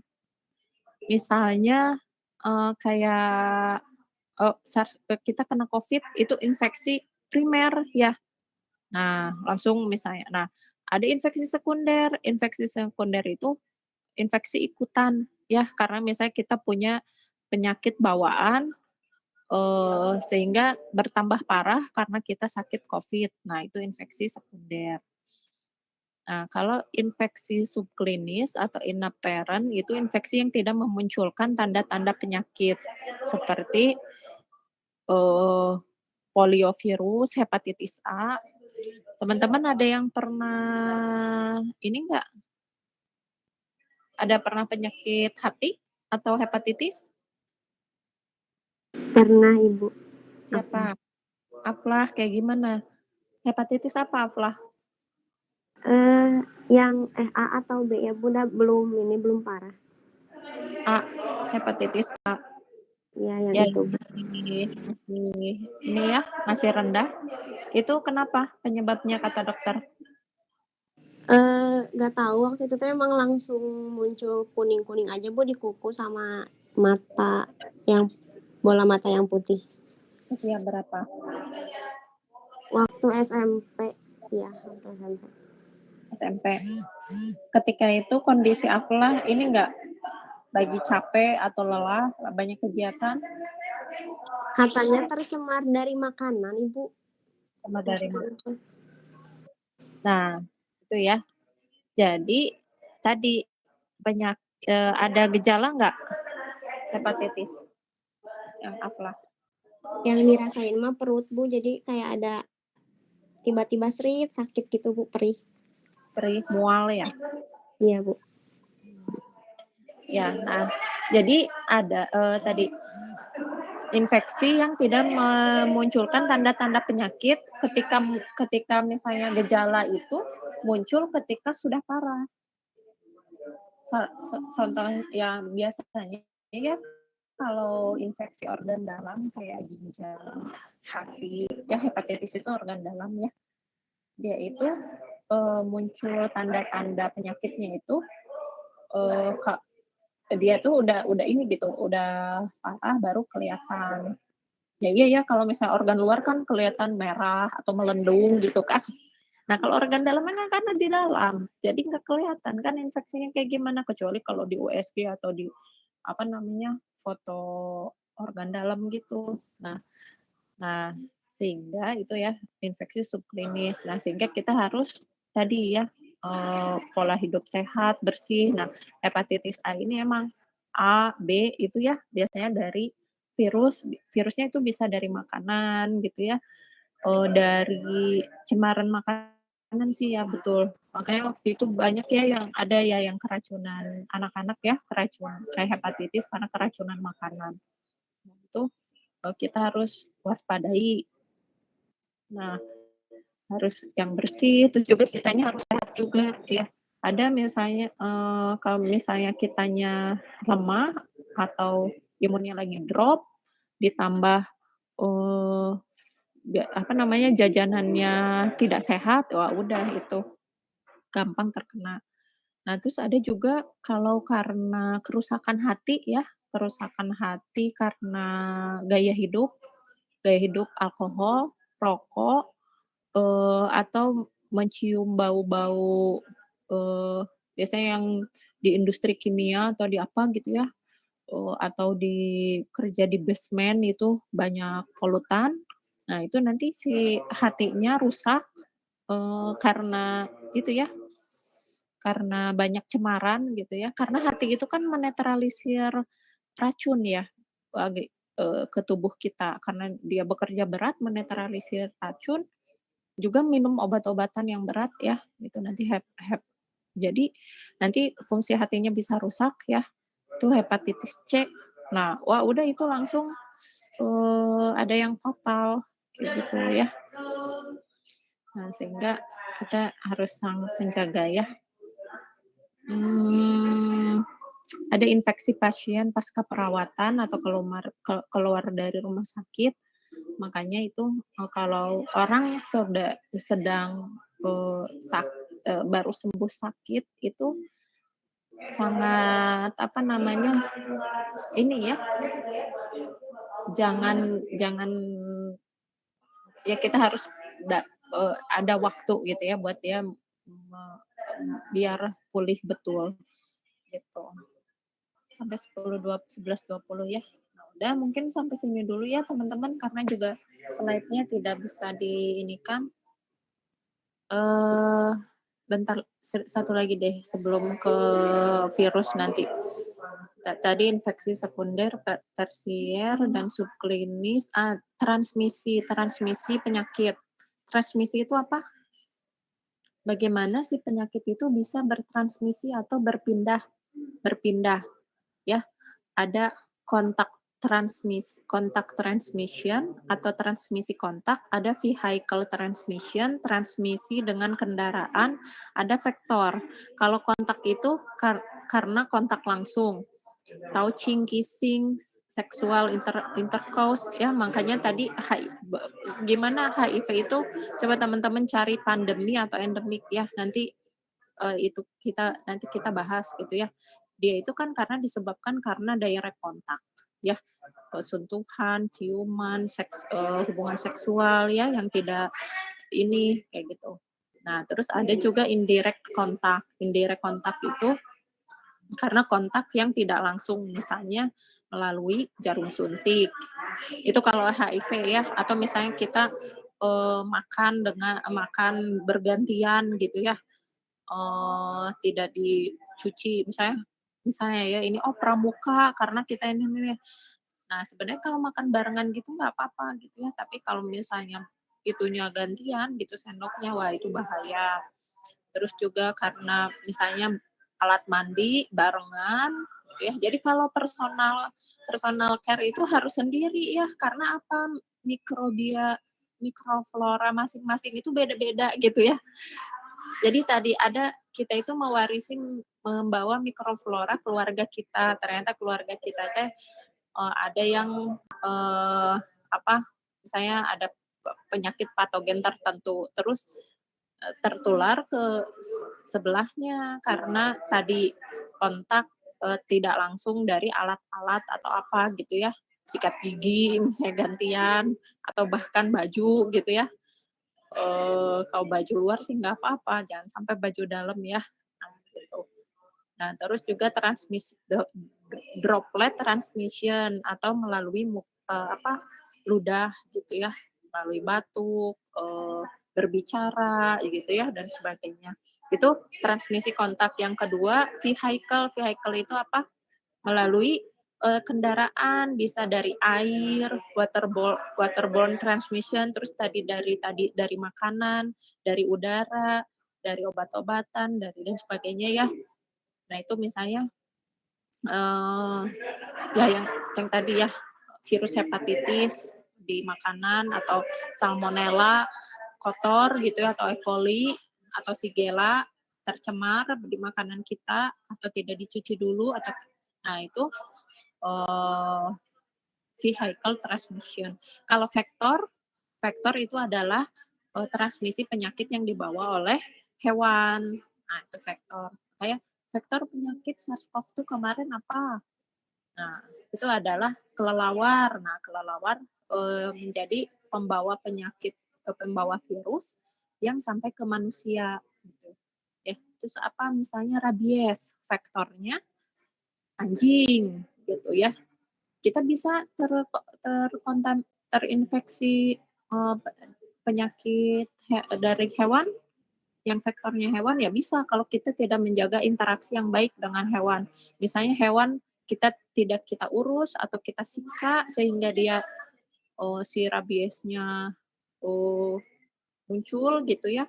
Speaker 1: Misalnya kayak kita kena COVID itu infeksi primer ya. Nah, langsung misalnya. Nah, ada infeksi sekunder. Infeksi sekunder itu infeksi ikutan ya, karena misalnya kita punya penyakit bawaan, sehingga bertambah parah karena kita sakit COVID. Nah, itu infeksi sekunder. Nah, kalau infeksi subklinis atau inapparent itu infeksi yang tidak memunculkan tanda-tanda penyakit seperti poliovirus, hepatitis A. Teman-teman ada yang pernah ini enggak, ada pernah penyakit hati atau hepatitis?
Speaker 6: Pernah, Ibu.
Speaker 1: Siapa? Aflah, kayak gimana? Hepatitis apa, Aflah?
Speaker 6: Yang A atau B ya, Bunda? Belum parah.
Speaker 1: A, hepatitis A.
Speaker 6: Ya, yang
Speaker 1: Ya,
Speaker 6: itu.
Speaker 1: masih ini ya, masih rendah. Itu kenapa penyebabnya kata dokter?
Speaker 6: Nggak tahu, waktu itu tuh emang langsung muncul kuning-kuning aja, Bu, di kuku sama mata bola mata yang putih.
Speaker 1: Usia berapa?
Speaker 6: Waktu SMP. Ya, waktu SMP.
Speaker 1: SMP. Ketika itu kondisi Aflah ini enggak lagi capek atau lelah, banyak kegiatan?
Speaker 6: Katanya tercemar dari makanan, Ibu.
Speaker 1: Sama dari makanan. Nah, itu ya. Jadi tadi ada gejala enggak hepatitis yang Aflah?
Speaker 6: Yang dirasain mah perut, Bu, jadi kayak ada tiba-tiba serit, sakit gitu, Bu, perih.
Speaker 1: Perih, mual ya?
Speaker 6: Iya, Bu.
Speaker 1: Ya, nah, jadi ada tadi infeksi yang tidak memunculkan tanda-tanda penyakit ketika misalnya gejala itu muncul ketika sudah parah. Contoh yang biasanya ya kalau infeksi organ dalam kayak ginjal, hati, ya hepatitis itu organ dalam ya. Dia itu muncul tanda-tanda penyakitnya itu dia tuh udah ini gitu, udah parah baru kelihatan. Ya iya ya, kalau misalnya organ luar kan kelihatan merah atau melendung gitu kan. Nah, kalau organ dalam kan karena di dalam, jadi nggak kelihatan kan infeksinya kayak gimana, kecuali kalau di USG atau di apa namanya, foto organ dalam gitu. Nah, sehingga itu ya infeksi subklinis. Nah, sehingga kita harus tadi ya pola hidup sehat, bersih. Nah, hepatitis A ini emang A, B itu ya biasanya dari virusnya itu bisa dari makanan gitu ya, dari cemaran makanan makanan sih ya, betul. Makanya waktu itu banyak ya yang ada ya yang keracunan anak-anak ya, kayak hepatitis karena keracunan makanan. Nah, itu kita harus waspadai. Nah, harus yang bersih, terus juga kitanya harus sehat juga ya. Ada misalnya kalau misalnya kitanya lemah atau imunnya lagi drop, ditambah jajanannya tidak sehat, wah udah itu gampang terkena. Nah, terus ada juga kalau karena kerusakan hati ya, kerusakan hati karena gaya hidup alkohol, rokok, atau mencium bau-bau biasanya yang di industri kimia atau di apa gitu ya, atau kerja di basement itu banyak polutan. Nah, itu nanti si hatinya rusak karena itu ya, karena banyak cemaran gitu ya, karena hati itu kan menetralisir racun ya, ke tubuh kita, karena dia bekerja berat menetralisir racun, juga minum obat-obatan yang berat ya, itu nanti jadi nanti fungsi hatinya bisa rusak ya, itu hepatitis C. Nah, wah udah itu langsung, ada yang fatal, kayak gitu ya. Nah, sehingga kita harus sangat menjaga ya. Ada infeksi pasien pasca perawatan atau keluar dari rumah sakit, makanya itu kalau orang sedang baru sembuh sakit itu sangat ini ya, jangan ya kita harus ada waktu gitu ya buat dia biar pulih betul gitu. Sampai 11.20 ya. Nah, udah mungkin sampai sini dulu ya teman-teman karena juga slide-nya tidak bisa diinikan. Bentar satu lagi deh sebelum ke virus nanti. Tadi infeksi sekunder, tersier dan subklinis. Transmisi penyakit. Transmisi itu apa? Bagaimana si penyakit itu bisa bertransmisi atau berpindah ya. Ada kontak transmission atau transmisi kontak, ada vehicle transmission, transmisi dengan kendaraan, ada vektor. Kalau kontak itu karena kontak langsung, touching, kissing, sexual intercourse ya, makanya tadi gimana HIV itu coba teman-teman cari pandemi atau endemik ya, nanti itu nanti kita bahas gitu ya. Dia itu kan karena disebabkan karena direct kontak ya, sentuhan, ciuman, hubungan seksual ya yang tidak ini kayak gitu. Nah, terus ada juga indirect kontak. Indirect kontak itu karena kontak yang tidak langsung, misalnya melalui jarum suntik. Itu kalau HIV ya, atau misalnya kita makan bergantian gitu ya, tidak dicuci misalnya ya ini pramuka karena kita ini. Nah, sebenarnya kalau makan barengan gitu nggak apa-apa gitu ya, tapi kalau misalnya itunya gantian gitu sendoknya, wah itu bahaya. Terus juga karena misalnya alat mandi barengan gitu ya. Jadi kalau personal care itu harus sendiri ya, karena apa? Mikroflora masing-masing itu beda-beda gitu ya. Jadi tadi kita itu membawa mikroflora keluarga kita. Ternyata keluarga kita teh ada yang misalnya ada penyakit patogen tertentu, terus tertular ke sebelahnya karena tadi kontak tidak langsung dari alat-alat atau apa gitu ya, sikat gigi misalnya gantian atau bahkan baju gitu ya. Kalau baju luar sih nggak apa-apa, jangan sampai baju dalam ya. Nah, gitu. Nah, terus juga droplet transmission atau melalui ludah gitu ya, melalui batuk, berbicara gitu ya dan sebagainya. Itu transmisi kontak. Yang kedua, vehicle itu apa? Melalui kendaraan, bisa dari air, waterborne transmission, terus tadi dari makanan, dari udara, dari obat-obatan, dari dan sebagainya ya. Nah itu misalnya ya yang tadi ya virus hepatitis di makanan atau salmonella kotor gitu ya, atau E. coli atau Shigella tercemar di makanan kita atau tidak dicuci dulu atau nah itu vehicle transmission. Kalau vektor itu adalah transmisi penyakit yang dibawa oleh hewan. Nah, itu vektor. Kayak vektor penyakit SARS-CoV-2 kemarin apa? Nah, itu adalah kelelawar. Nah, kelelawar menjadi pembawa penyakit, pembawa virus yang sampai ke manusia. Gitu. Ya, terus apa? Misalnya rabies, vektornya anjing, gitu ya. Kita bisa terinfeksi penyakit dari hewan yang vektornya hewan ya bisa kalau kita tidak menjaga interaksi yang baik dengan hewan. Misalnya hewan tidak kita urus atau kita siksa sehingga dia si rabiesnya muncul gitu ya.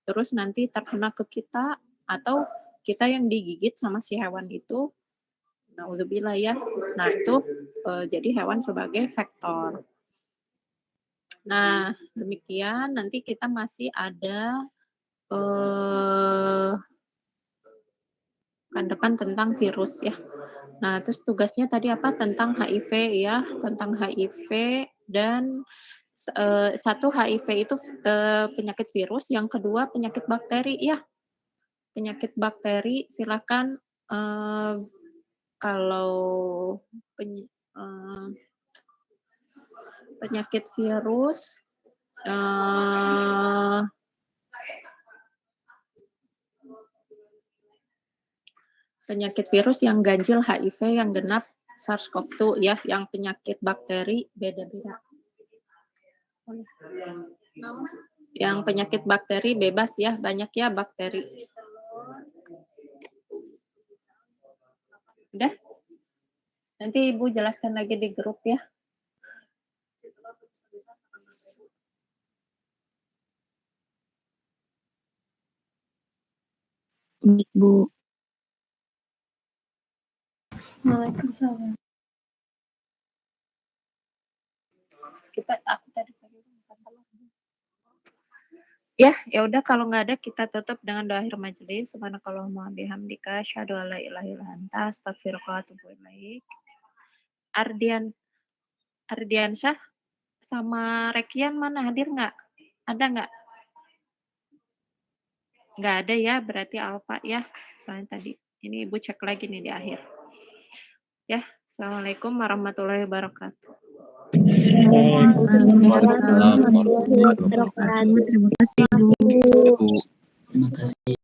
Speaker 1: Terus nanti terkena ke kita atau kita yang digigit sama si hewan itu. Nauzubillah ya. Nah itu jadi hewan sebagai vektor. Nah demikian nanti kita masih ada kan depan tentang virus ya. Nah terus tugasnya tadi apa tentang HIV ya, tentang HIV dan satu HIV itu penyakit virus, yang kedua penyakit bakteri ya. Penyakit bakteri silakan kalau penyakit virus penyakit virus yang ganjil HIV, yang genap SARS-CoV-2 ya, yang penyakit bakteri beda-beda. Yang penyakit bakteri bebas ya, banyak ya bakteri. Udah? Nanti Ibu jelaskan lagi di grup ya.
Speaker 5: Baik, Bu. Waalaikumsalam.
Speaker 1: Aku tadi ya udah kalau nggak ada kita tutup dengan doa akhir majelis. Subhanakallahumma bihamdika asyhadu an la ilaha illa anta astaghfiruka wa atubu ilaik. Ardiansyah sama Rekian mana, hadir nggak? Ada nggak? Nggak ada ya, berarti Alfa ya. Soalnya tadi ini Ibu cek lagi nih di akhir. Ya, Assalamualaikum warahmatullahi wabarakatuh.
Speaker 6: Waalaikumsalam warahmatullahi wabarakatuh.
Speaker 5: Terima kasih, Bu.
Speaker 7: Terima kasih.